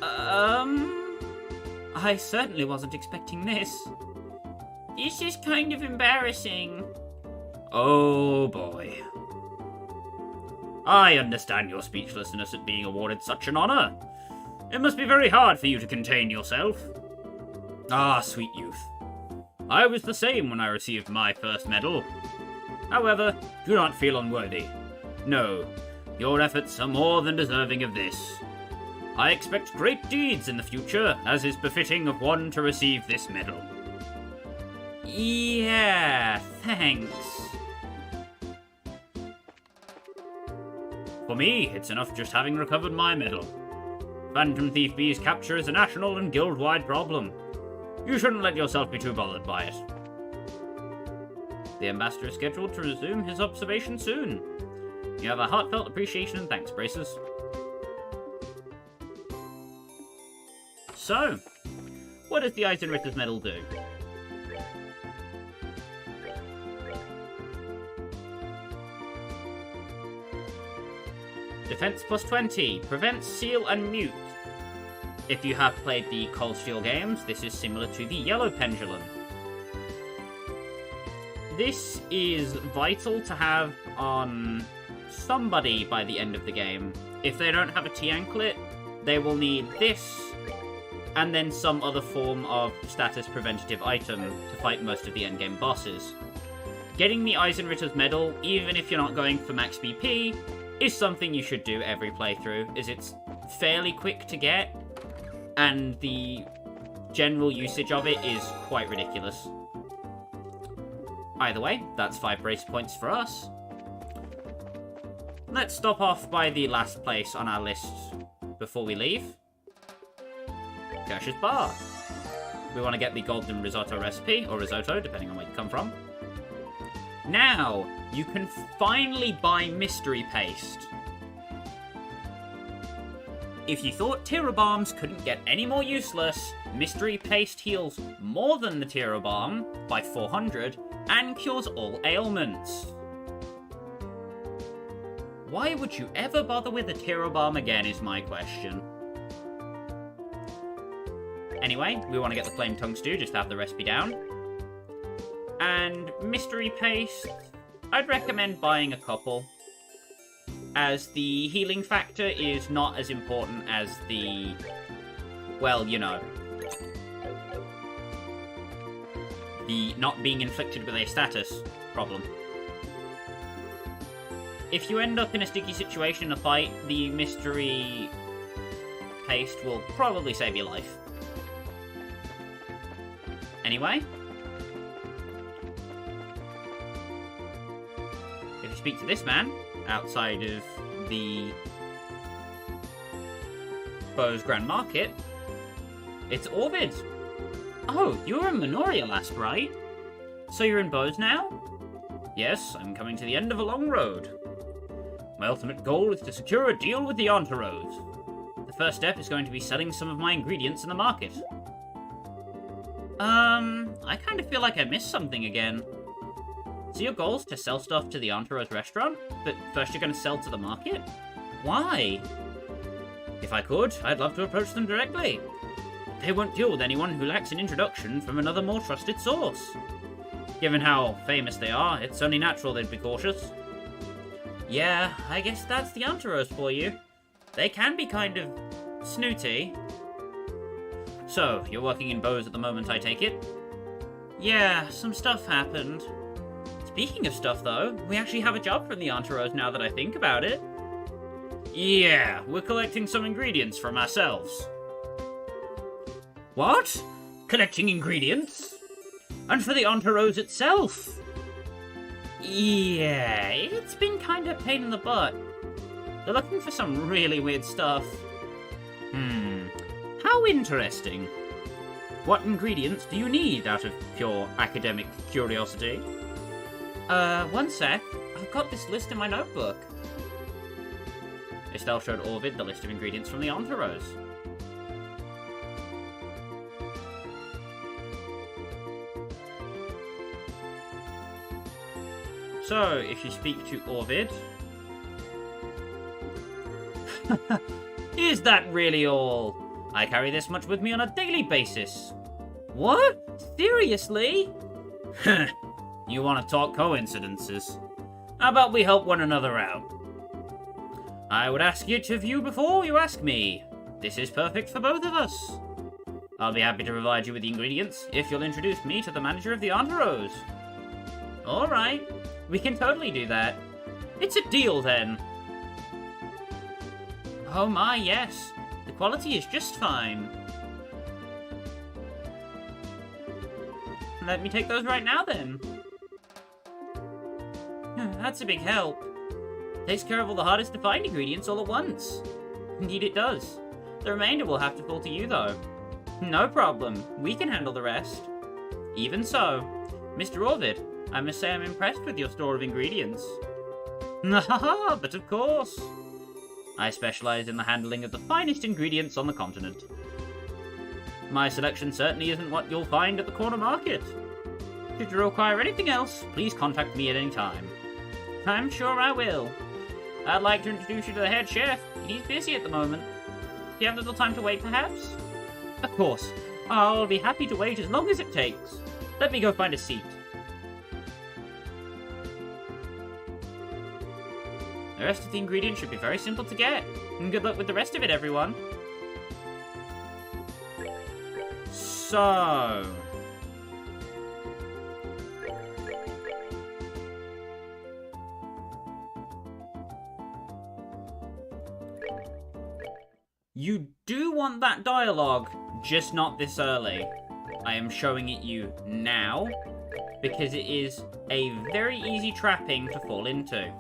I certainly wasn't expecting this. This is kind of embarrassing. Oh boy. I understand your speechlessness at being awarded such an honor. It must be very hard for you to contain yourself. Ah, sweet youth. I was the same when I received my first medal. However, do not feel unworthy. No, your efforts are more than deserving of this. I expect great deeds in the future, as is befitting of one to receive this medal. Yeah, thanks. For me, it's enough just having recovered my medal. Phantom Thief B's capture is a national and guild-wide problem. You shouldn't let yourself be too bothered by it. The Ambassador is scheduled to resume his observation soon. You have a heartfelt appreciation and thanks, Braces. So, what does the Eisenritter's Medal do? Defense plus 20. Prevents, seal, and mute. If you have played the Cold Steel games, this is similar to the Yellow Pendulum. This is vital to have on somebody by the end of the game. If they don't have a T-anklet, they will need this, and then some other form of status preventative item to fight most of the endgame bosses. Getting the Eisenritter's Medal, even if you're not going for max BP, is something you should do every playthrough, as it's fairly quick to get, and the general usage of it is quite ridiculous. Either way, that's 5 brace points for us. Let's stop off by the last place on our list before we leave. Kirsch's Bar. We want to get the golden risotto recipe, or risotto, depending on where you come from. Now, you can finally buy mystery paste. If you thought Tiro Bombs couldn't get any more useless, mystery paste heals more than the Tiro Bomb by 400 and cures all ailments. Why would you ever bother with a Tiro Bomb again is my question. Anyway, we want to get the Flame Tongue Stew, just to have the recipe down. And mystery paste, I'd recommend buying a couple, as the healing factor is not as important as the, well, you know, the not being inflicted with a status problem. If you end up in a sticky situation in a fight, the mystery paste will probably save your life. Anyway, if you speak to this man outside of the Bose Grand Market, it's Orvid. Oh, you were in Minoria last, right? So you're in Bose now? Yes, I'm coming to the end of a long road. My ultimate goal is to secure a deal with the Entourage. The first step is going to be selling some of my ingredients in the market. I kind of feel like I missed something again. So your goal is to sell stuff to the Entourage restaurant, but first you're going to sell to the market? Why? If I could, I'd love to approach them directly. They won't deal with anyone who lacks an introduction from another more trusted source. Given how famous they are, it's only natural they'd be cautious. Yeah, I guess that's the Entourage for you. They can be kind of snooty. So, you're working in Bose at the moment, I take it? Yeah, some stuff happened. Speaking of stuff, though, we actually have a job from the Entourage now that I think about it. Yeah, we're collecting some ingredients from ourselves. What? Collecting ingredients? And for the Entourage itself? Yeah, it's been kind of a pain in the butt. They're looking for some really weird stuff. How interesting. What ingredients do you need out of pure academic curiosity? One sec. I've got this list in my notebook. Estelle showed Orvid the list of ingredients from the Enterose. So, if you speak to Orvid... Is that really all? I carry this much with me on a daily basis. What? Seriously? You want to talk coincidences? How about we help one another out? I would ask each of you before you ask me. This is perfect for both of us. I'll be happy to provide you with the ingredients if you'll introduce me to the manager of the Enterose. Alright, we can totally do that. It's a deal then. Oh my, yes. The quality is just fine. Let me take those right now then. That's a big help. Takes care of all the hardest to find ingredients all at once. Indeed it does. The remainder will have to fall to you though. No problem. We can handle the rest. Even so, Mr. Orvid, I must say I'm impressed with your store of ingredients. Haha, but of course. I specialize in the handling of the finest ingredients on the continent. My selection certainly isn't what you'll find at the corner market. Should you require anything else, please contact me at any time. I'm sure I will. I'd like to introduce you to the head chef. He's busy at the moment. Do you have a little time to wait, perhaps? Of course. I'll be happy to wait as long as it takes. Let me go find a seat. The rest of the ingredients should be very simple to get. And good luck with the rest of it, everyone. So... you do want that dialogue, just not this early. I am showing it you now, because it is a very easy trapping to fall into.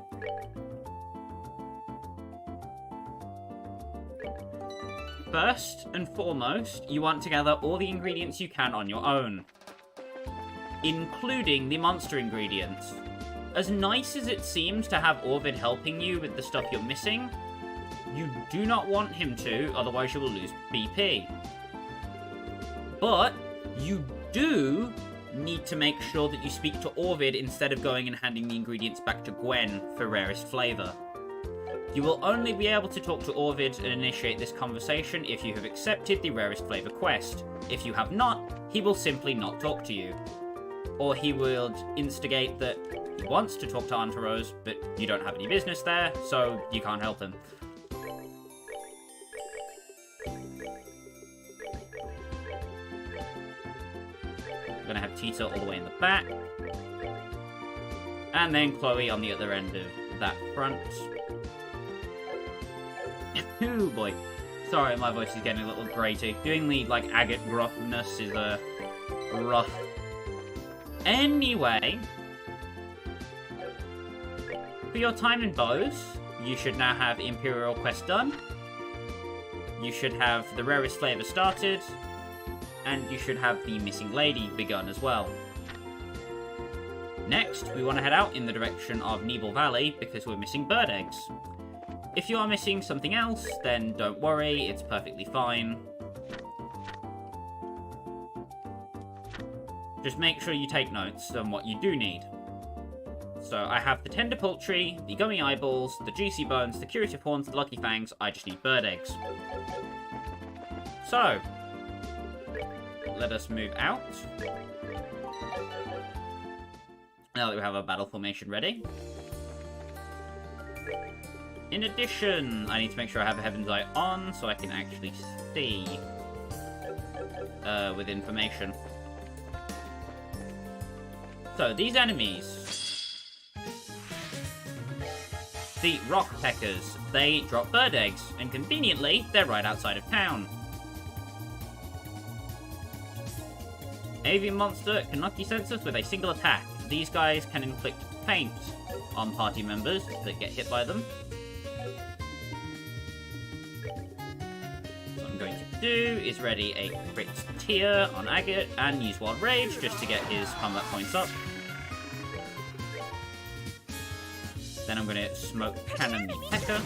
First and foremost, you want to gather all the ingredients you can on your own, including the monster ingredients. As nice as it seems to have Orvid helping you with the stuff you're missing, you do not want him to, otherwise you will lose BP. But you do need to make sure that you speak to Orvid instead of going and handing the ingredients back to Gwen for rarest flavor. You will only be able to talk to Orvid and initiate this conversation if you have accepted the rarest flavor quest. If you have not, he will simply not talk to you. Or he will instigate that he wants to talk to Enterose, but you don't have any business there, so you can't help him. We're going to have Tita all the way in the back. And then Chloe on the other end of that front. Oh boy. Sorry, my voice is getting a little grating. Doing the, like, agate gruffness is, rough. Anyway. For your time in Bose, you should now have Imperial Request done. You should have the rarest flavor started. And you should have the missing lady begun as well. Next, we want to head out in the direction of Nebel Valley because we're missing bird eggs. If you are missing something else, then don't worry, it's perfectly fine. Just make sure you take notes on what you do need. So I have the tender poultry, the gummy eyeballs, the juicy bones, the curative horns, the lucky fangs. I just need bird eggs. So, let us move out. Now that we have our battle formation ready. In addition, I need to make sure I have a Heaven's Eye on so I can actually see with information. So, these enemies. The rock peckers. They drop bird eggs, and conveniently, they're right outside of town. Avian monster can knock you senseless with a single attack. These guys can inflict paint on party members that get hit by them. What I'm going to do is ready a crit tier on Agate and use Wild Rage just to get his combat points up. Then I'm going to smoke cannon the P.E.K.K.A.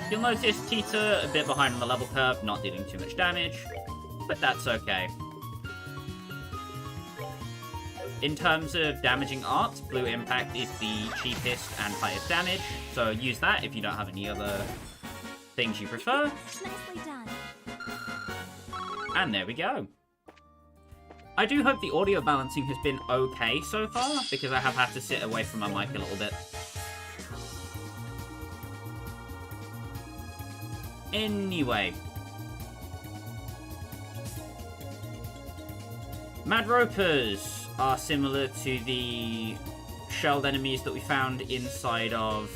You'll notice Tita a bit behind on the level curve, not dealing too much damage, but that's okay. In terms of damaging arts, Blue Impact is the cheapest and highest damage, so use that if you don't have any other things you prefer. Nicely done. And there we go. I do hope the audio balancing has been okay so far, because I have had to sit away from my mic a little bit. Anyway. Mad Ropers are similar to the shelled enemies that we found inside of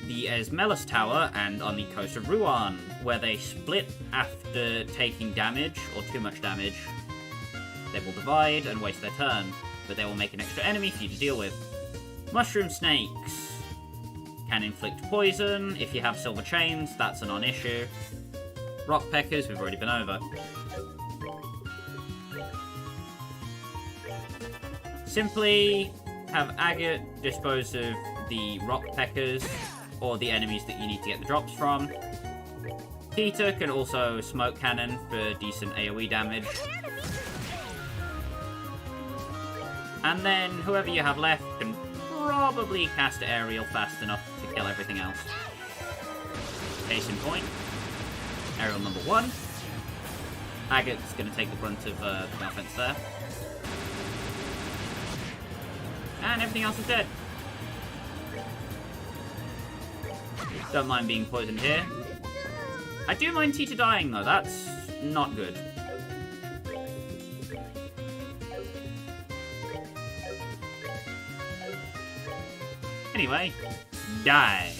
the Esmelis Tower and on the coast of Ruan, where they split after taking damage, or too much damage. They will divide and waste their turn, but they will make an extra enemy for you to deal with. Mushroom Snakes can inflict poison. If you have silver chains, that's a non-issue. Rock Peckers, we've already been over. Simply have Agate dispose of the Rock Peckers, or the enemies that you need to get the drops from. Peter can also smoke cannon for decent AoE damage. And then whoever you have left can probably cast Aerial fast enough to kill everything else. Case in point, Aerial number 1. Agate's going to take the brunt of the offense there. And everything else is dead. Don't mind being poisoned here. I do mind Tita dying though, that's not good. Anyway, die.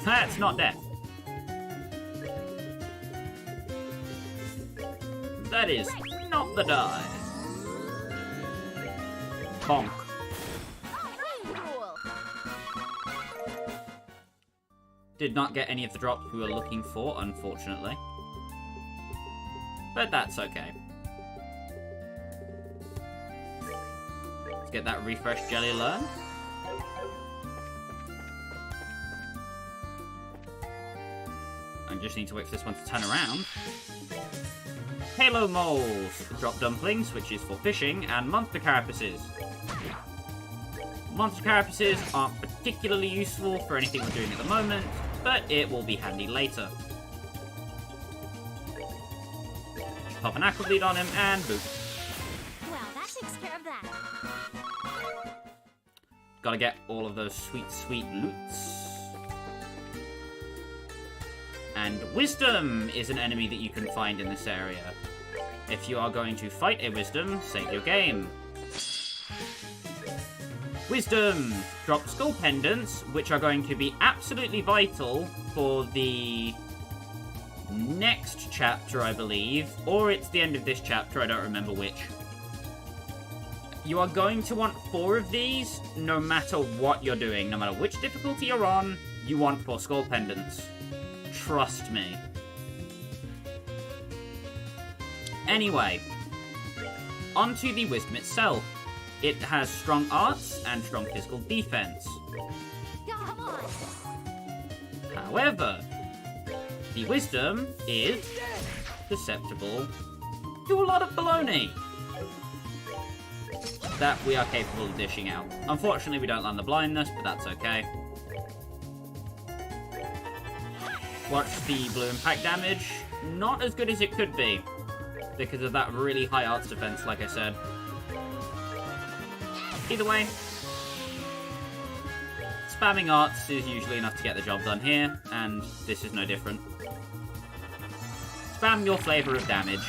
That's not death. That is not the die. Bonk. Did not get any of the drops we were looking for, unfortunately. But that's okay. Let's get that refresh jelly learned. I just need to wait for this one to turn around. Halo moles drop dumplings, which is for fishing, and monster carapaces. Monster carapaces aren't particularly useful for anything we're doing at the moment, but it will be handy later. Pop an aqua bleed on him, and boop. Well, that takes care of that. Gotta get all of those sweet, sweet loots. And Wisdom is an enemy that you can find in this area. If you are going to fight a Wisdom, save your game. Wisdom! Drop skull pendants, which are going to be absolutely vital for the next chapter, I believe. Or it's the end of this chapter, I don't remember which. You are going to want 4 of these, no matter what you're doing. No matter which difficulty you're on, you want 4 skull pendants. Trust me. Anyway, onto the Wisdom itself. It has strong arts and strong physical defense. Come on. However, the Wisdom is susceptible to a lot of baloney that we are capable of dishing out. Unfortunately, we don't land the blindness, but that's okay. Watch the blue impact damage. Not as good as it could be, because of that really high arts defense, like I said. Either way, spamming arts is usually enough to get the job done here, and this is no different. Spam your flavor of damage.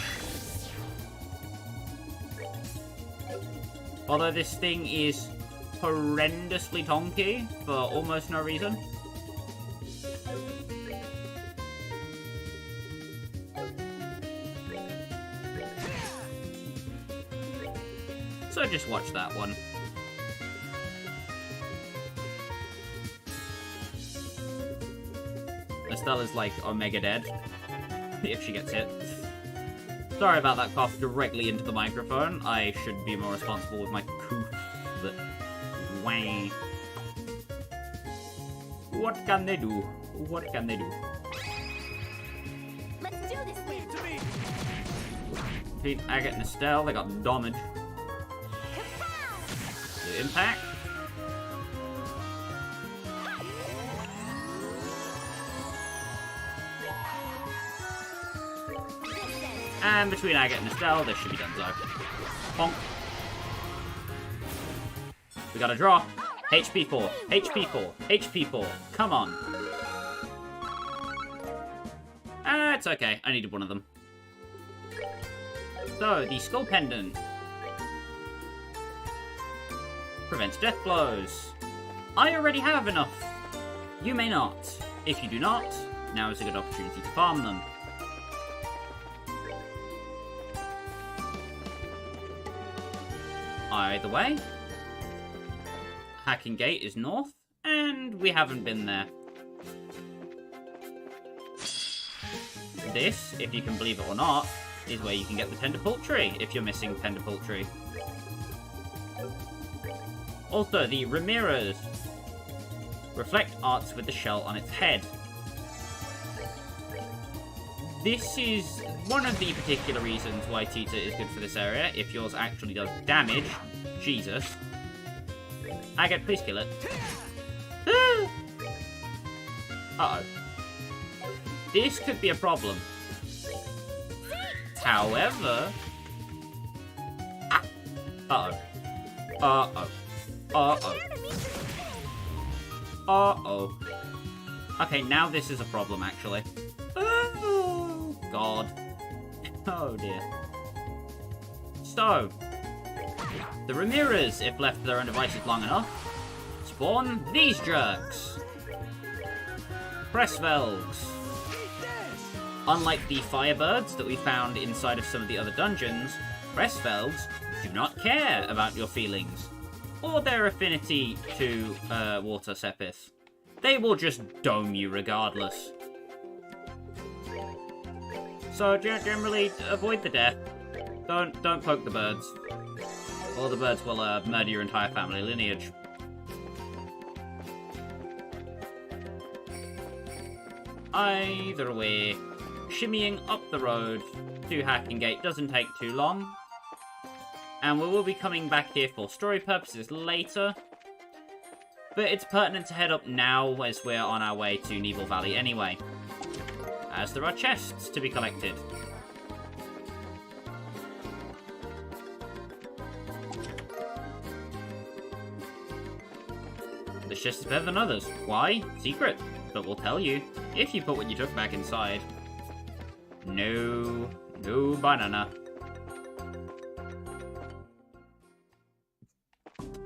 Although this thing is horrendously tonky for almost no reason. So just watch that one. Estella's like Omega dead, if she gets hit. Sorry about that cough directly into the microphone. I should be more responsible with my coof, but wang. What can they do? What can they do? Let's do this thing. Defeat Agate and Estelle, they got damage. The impact. And between Agate and Estelle, this should be done so. Bonk. We got a draw. HP 4, HP 4, HP 4. Come on. It's okay. I needed one of them. So, the Skull Pendant prevents death blows. I already have enough. You may not. If you do not, now is a good opportunity to farm them. Either way, Haken Gate is north, and we haven't been there. This, if you can believe it or not, is where you can get the Tender Poultry, if you're missing Tender Poultry. Also, the Ramiras reflect arts with the shell on its head. This is one of the particular reasons why Tita is good for this area, if yours actually does damage. Jesus. Agate, please kill it. Uh-oh. This could be a problem. However... Uh-oh. Uh-oh. Uh-oh. Uh-oh. Okay, now this is a problem, actually. Oh, God. Oh, dear. So, the Ramiras, if left to their own devices long enough, spawn these jerks. Pressvelgs. Unlike the Firebirds that we found inside of some of the other dungeons, Pressvelgs do not care about your feelings, or their affinity to water Sepith. They will just dome you regardless. So generally, avoid the death. Don't poke the birds. Or the birds will murder your entire family lineage. Either way, shimmying up the road to Haken Gate doesn't take too long. And we will be coming back here for story purposes later. But it's pertinent to head up now as we're on our way to Nebel Valley anyway, as there are chests to be collected. This chest is better than others. Why? Secret. But we'll tell you, if you put what you took back inside. No banana.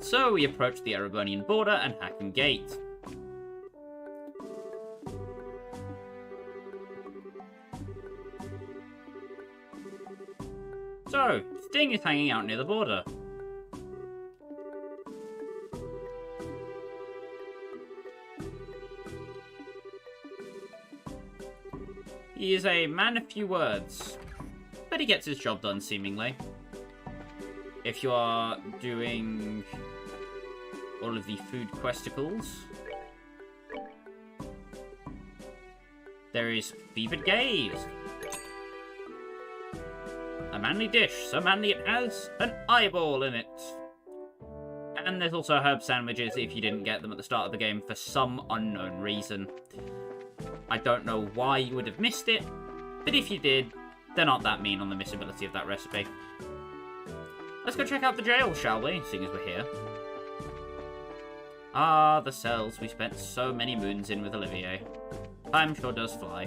So we approach the Erebonian border and Haken Gate. So, Sting is hanging out near the border. He is a man of few words, but he gets his job done, seemingly. If you are doing all of the food questicles, there is Fevered Gaze. A manly dish, so manly it has an eyeball in it. And there's also herb sandwiches if you didn't get them at the start of the game for some unknown reason. I don't know why you would have missed it, but if you did, they're not that mean on the missability of that recipe. Let's go check out the jail, shall we, seeing as we're here. Ah, the cells we spent so many moons in with Olivier. Time sure does fly.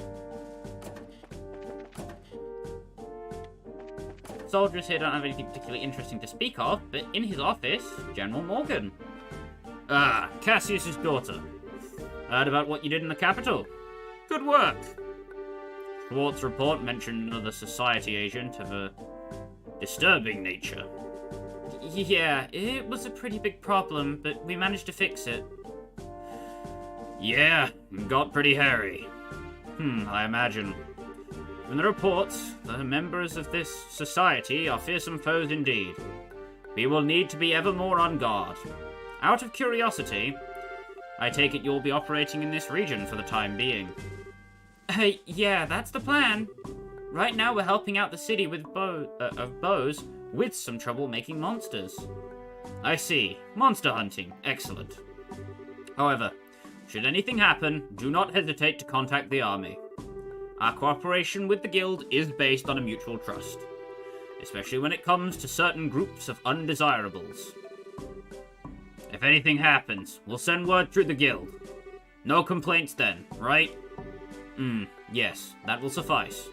Soldiers here don't have anything particularly interesting to speak of, but in his office, General Morgan. Ah, Cassius's daughter. Heard about what you did in the capital? Good work. Schwartz's report mentioned another society agent of a disturbing nature. Yeah, it was a pretty big problem, but we managed to fix it. Yeah, got pretty hairy. I imagine. From the reports, the members of this society are fearsome foes indeed. We will need to be ever more on guard. Out of curiosity, I take it you'll be operating in this region for the time being. Yeah, that's the plan. Right now we're helping out the city with Bose with some trouble making monsters. I see. Monster hunting. Excellent. However, should anything happen, do not hesitate to contact the army. Our cooperation with the guild is based on a mutual trust, especially when it comes to certain groups of undesirables. If anything happens, we'll send word through the guild. No complaints then, right? Yes, that will suffice.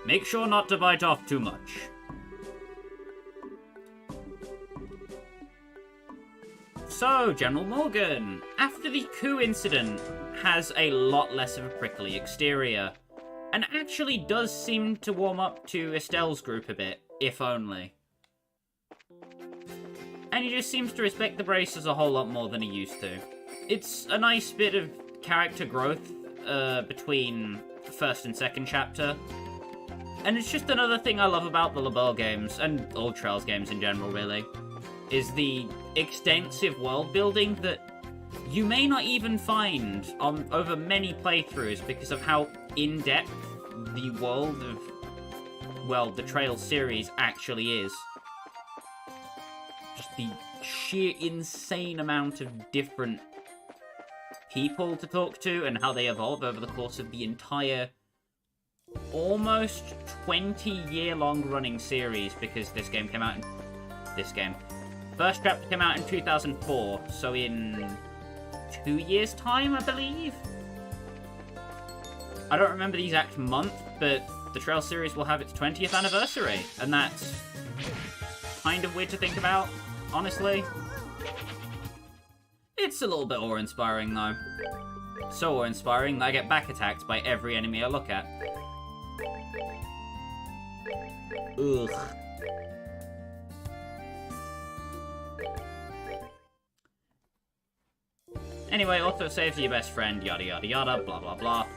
Make sure not to bite off too much. So, General Morgan, after the coup incident, has a lot less of a prickly exterior, and actually does seem to warm up to Estelle's group a bit, if only. And he just seems to respect the Bracers a whole lot more than he used to. It's a nice bit of character growth between the first and second chapter. And it's just another thing I love about the Liberl games, and all Trails games in general, really, is the extensive world building that you may not even find over many playthroughs because of how in-depth the world of, well, the Trails series actually is. Just the sheer insane amount of different people to talk to and how they evolve over the course of the entire almost 20-year-long running series, because this game came out in... First chapter came out in 2004, so in 2 years' time, I believe? I don't remember the exact month, but the Trail series will have its 20th anniversary, and that's kind of weird to think about, honestly. It's a little bit awe-inspiring, though. So awe-inspiring that I get back attacked by every enemy I look at. Ugh. Anyway, autosave to your best friend, yada yada yada, blah blah blah.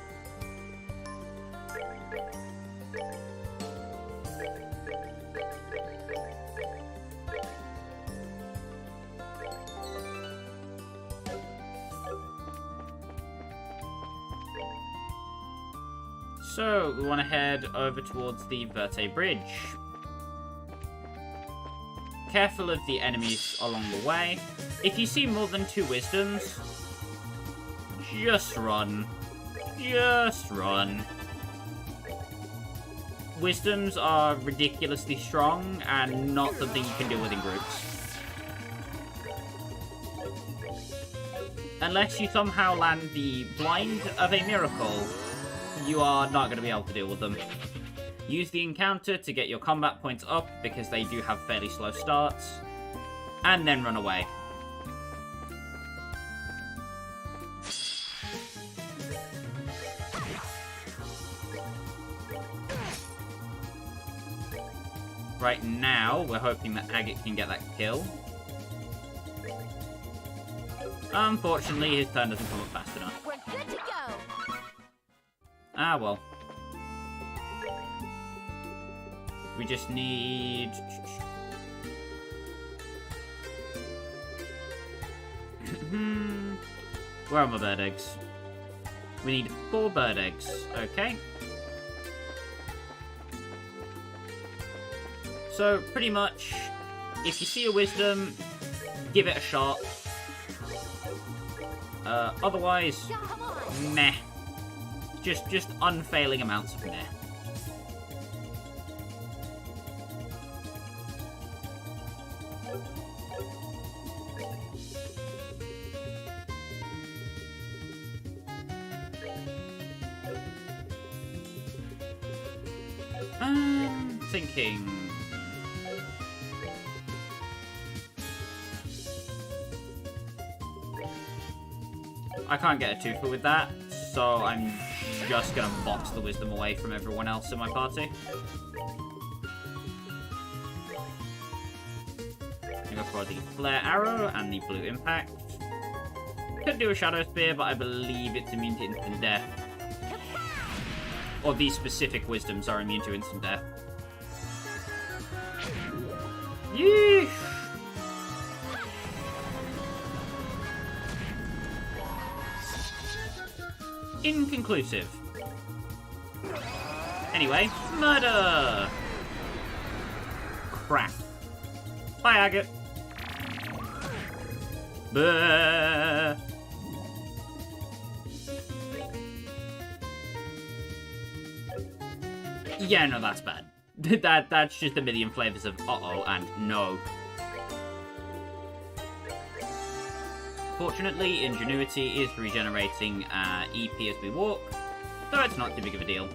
So, we want to head over towards the Verte Bridge. Careful of the enemies along the way. If you see more than 2 wisdoms, just run. Just run. Wisdoms are ridiculously strong and not something you can deal with in groups. Unless you somehow land the blind of a miracle, you are not going to be able to deal with them. Use the encounter to get your combat points up, because they do have fairly slow starts, and then run away. Right now, we're hoping that Agate can get that kill. Unfortunately, his turn doesn't come up fast enough. We're good to go. Ah, well. We just need... Where are my bird eggs? We need 4 bird eggs. Okay. So, pretty much, if you see a wisdom, give it a shot. Otherwise, Yeah, come on. meh. Just unfailing amounts of meh. Thinking. I can't get a twofer with that, so I'm just gonna box the wisdom away from everyone else in my party. I'm gonna go for the flare arrow and the blue impact. Could do a shadow spear, but I believe it's immune to instant death. or these specific wisdoms are immune to instant death. Yeesh! Inconclusive. Anyway, murder! Crap. Bye, Agate. Buh. Yeah, no, that's bad. That's just a million flavors of uh-oh and no. Fortunately, Ingenuity is regenerating EP as we walk, so it's not too big of a deal.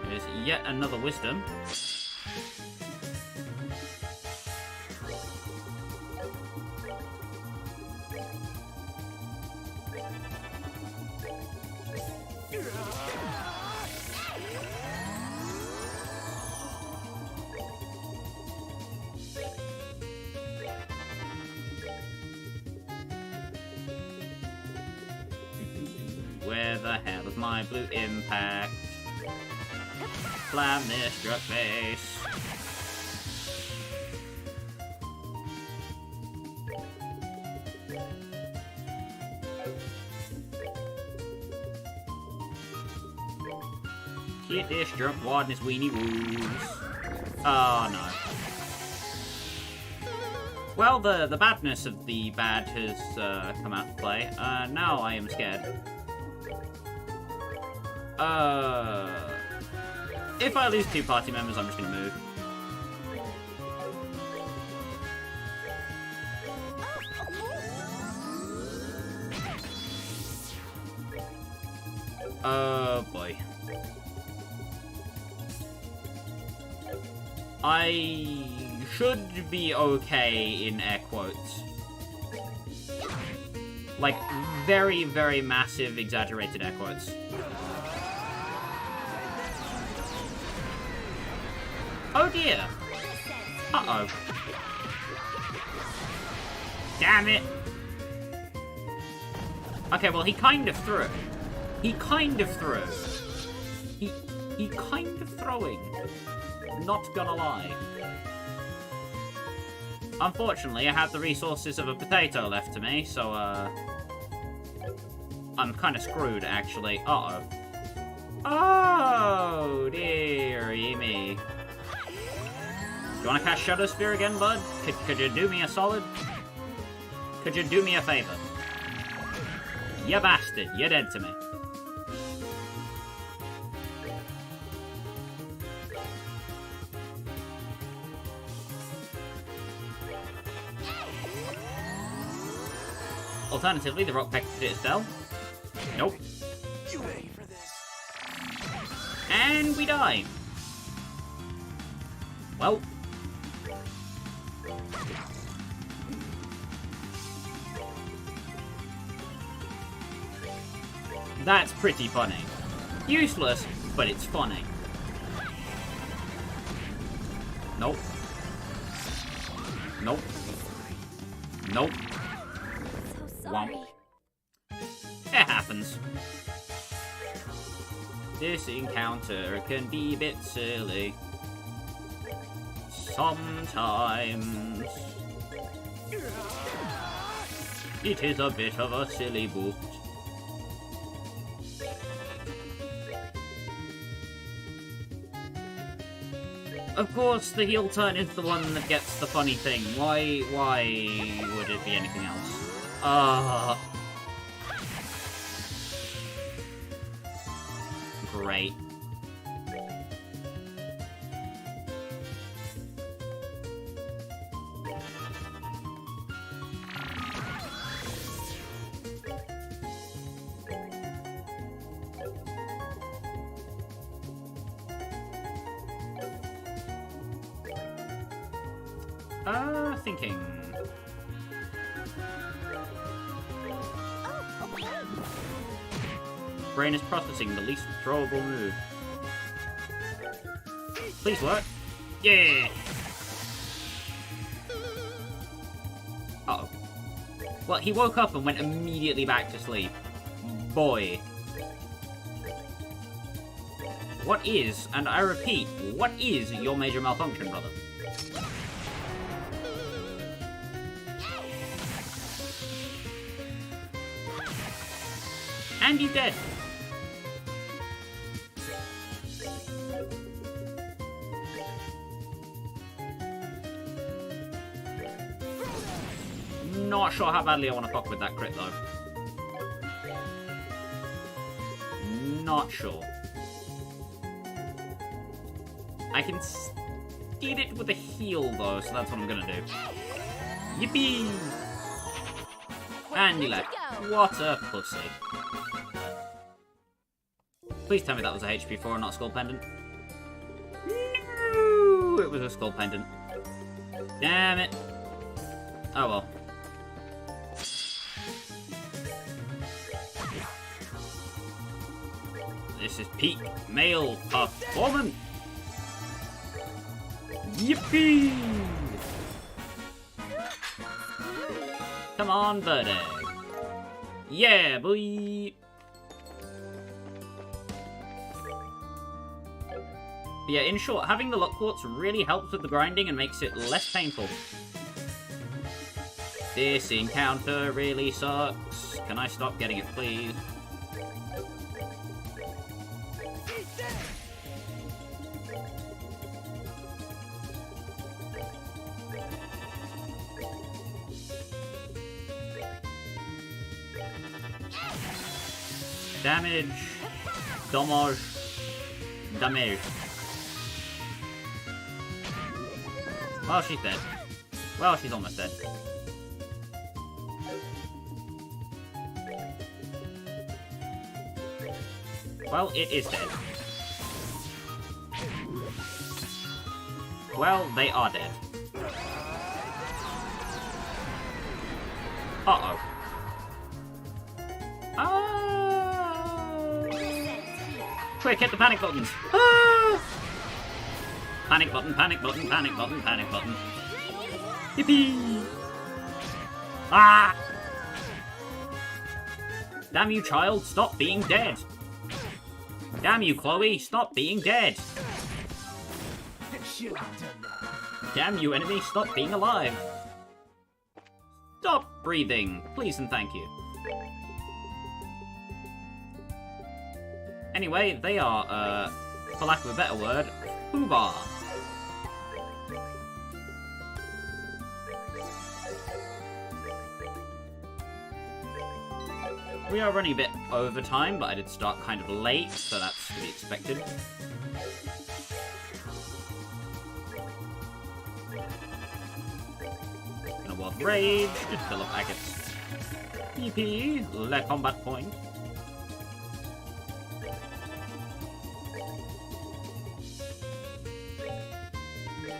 There's yet another wisdom. Where the hell is my blue impact? Slam this drug face. Get this drunk wad and his weenie woos. Oh no. Well, the badness of the bad has come out to play. Now I am scared. If I lose 2 party members, I'm just gonna move. Oh boy. I should be okay in air quotes. Like, very, very massive, exaggerated air quotes. Oh dear. Uh-oh. Damn it. Okay, well, he kind of threw. He kind of threw. He kind of throwing. Not gonna lie. Unfortunately, I had the resources of a potato left to me, so, I'm kind of screwed, actually. Uh-oh. Oh, dearie me. You want to cast Shadow Spear again, bud? Could you do me a solid? Could you do me a favor? You bastard, you're dead to me. Alternatively, the rock peck did itself. Nope. You ready for this? And we die. Well. That's pretty funny. Useless, but it's funny. Nope. Nope. Nope. So sorry. Womp. It happens. This encounter can be a bit silly. Sometimes. It is a bit of a silly boot. Of course, the heel turn is the one that gets the funny thing. Why would it be anything else? Great. Thinking. Oh, okay. Brain is processing the least throwable move. Please work. Yeah. Well, he woke up and went immediately back to sleep. Boy. What is, and I repeat, what is your major malfunction, brother? And he's dead. Not sure how badly I want to fuck with that crit, though. Not sure. I can steal it with a heal, though, so that's what I'm gonna do. Yippee! And he left. What a pussy. Please tell me that was a HP 4 and not a skull pendant. No! It was a skull pendant. Damn it. Oh well. This is peak male performance. Yippee! Come on, birdie. Yeah, boy. But yeah, in short, having the lock quartz really helps with the grinding and makes it less painful. This encounter really sucks. Can I stop getting it, please? Damage. Damage. Damage. Well, she's dead. Well, she's almost dead. Well, it is dead. Well, they are dead. Uh-oh. Quick, hit the panic buttons! Ah! Panic button, panic button, panic button, panic button. Yippee! Ah! Damn you, child, stop being dead! Damn you, Chloe, stop being dead! Damn you, enemy, stop being alive! Stop breathing, please and thank you. Anyway, they are, for lack of a better word, Foobar. We are running a bit over time, but I did start kind of late, so that's to be expected. Gonna Wild Rage, just fill up Agate's PP, le combat point.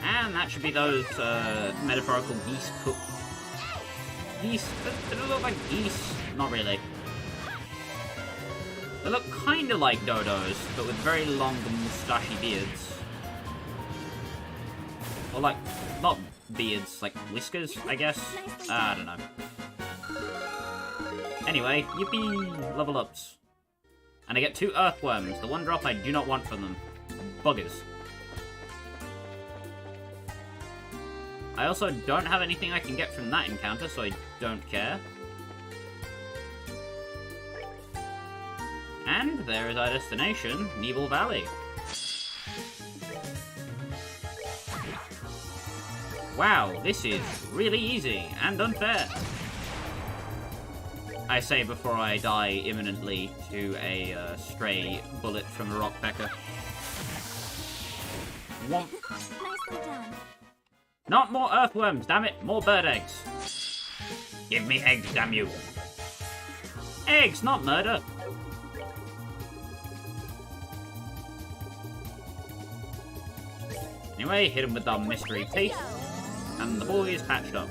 And that should be those metaphorical geese cook. Geese? They don't look like geese. Not really. They look kind of like dodos, but with very long moustachy beards. Or like, not beards, like whiskers, I guess? I don't know. Anyway, yippee! Level ups. And I get 2 earthworms, the one drop I do not want from them. Buggers. I also don't have anything I can get from that encounter, so I don't care. And there is our destination, Nebel Valley. Wow, this is really easy and unfair. I say before I die imminently to a stray bullet from a rockpecker. Womp. Nicely done. Not more earthworms, damn it! More bird eggs. Give me eggs, damn you. Eggs, not murder. Anyway, hit him with the mystery teeth, and the boy is patched up.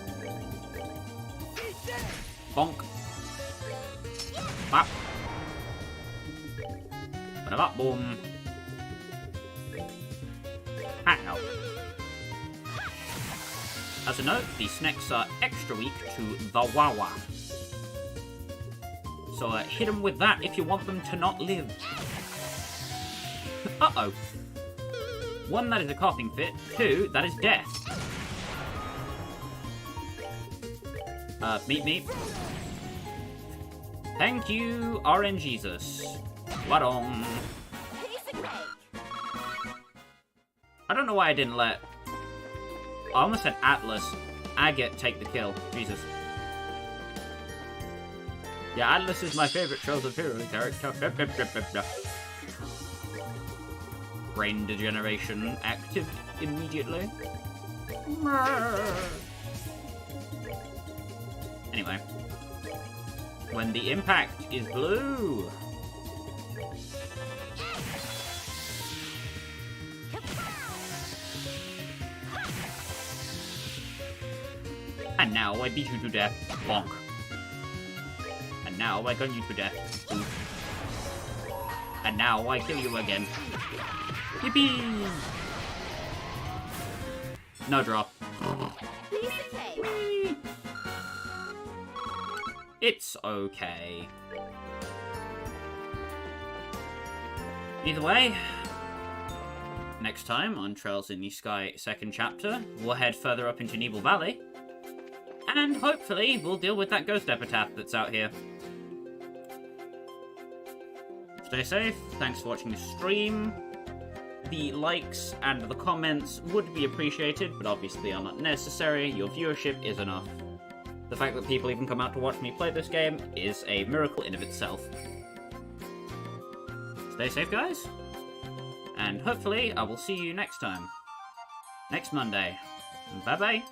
Bonk. Bop. Bada boom. Ow. As a note, the snacks are extra weak to the Wawa. So hit them with that if you want them to not live. Uh-oh. 1, that is a coughing fit. 2, that is death. Meep. Thank you, RNGesus. Wadong. I don't know why I didn't let... I almost said Atlas. Agate take the kill. Jesus. Yeah, Atlas is my favorite Chosen Hero character. Brain degeneration active immediately. Anyway. When the impact is blue. And now I beat you to death. Bonk. And now I gun you to death. Oof. And now I kill you again. Yippee! No drop. It's okay. Either way, next time on Trails in the Sky 2nd chapter, we'll head further up into Nebel Valley, and hopefully we'll deal with that ghost epitaph that's out here. Stay safe, thanks for watching the stream. The likes and the comments would be appreciated, but obviously are not necessary. Your viewership is enough. The fact that people even come out to watch me play this game is a miracle in of itself. Stay safe, guys. And hopefully I will see you next time. Next Monday. Bye-bye.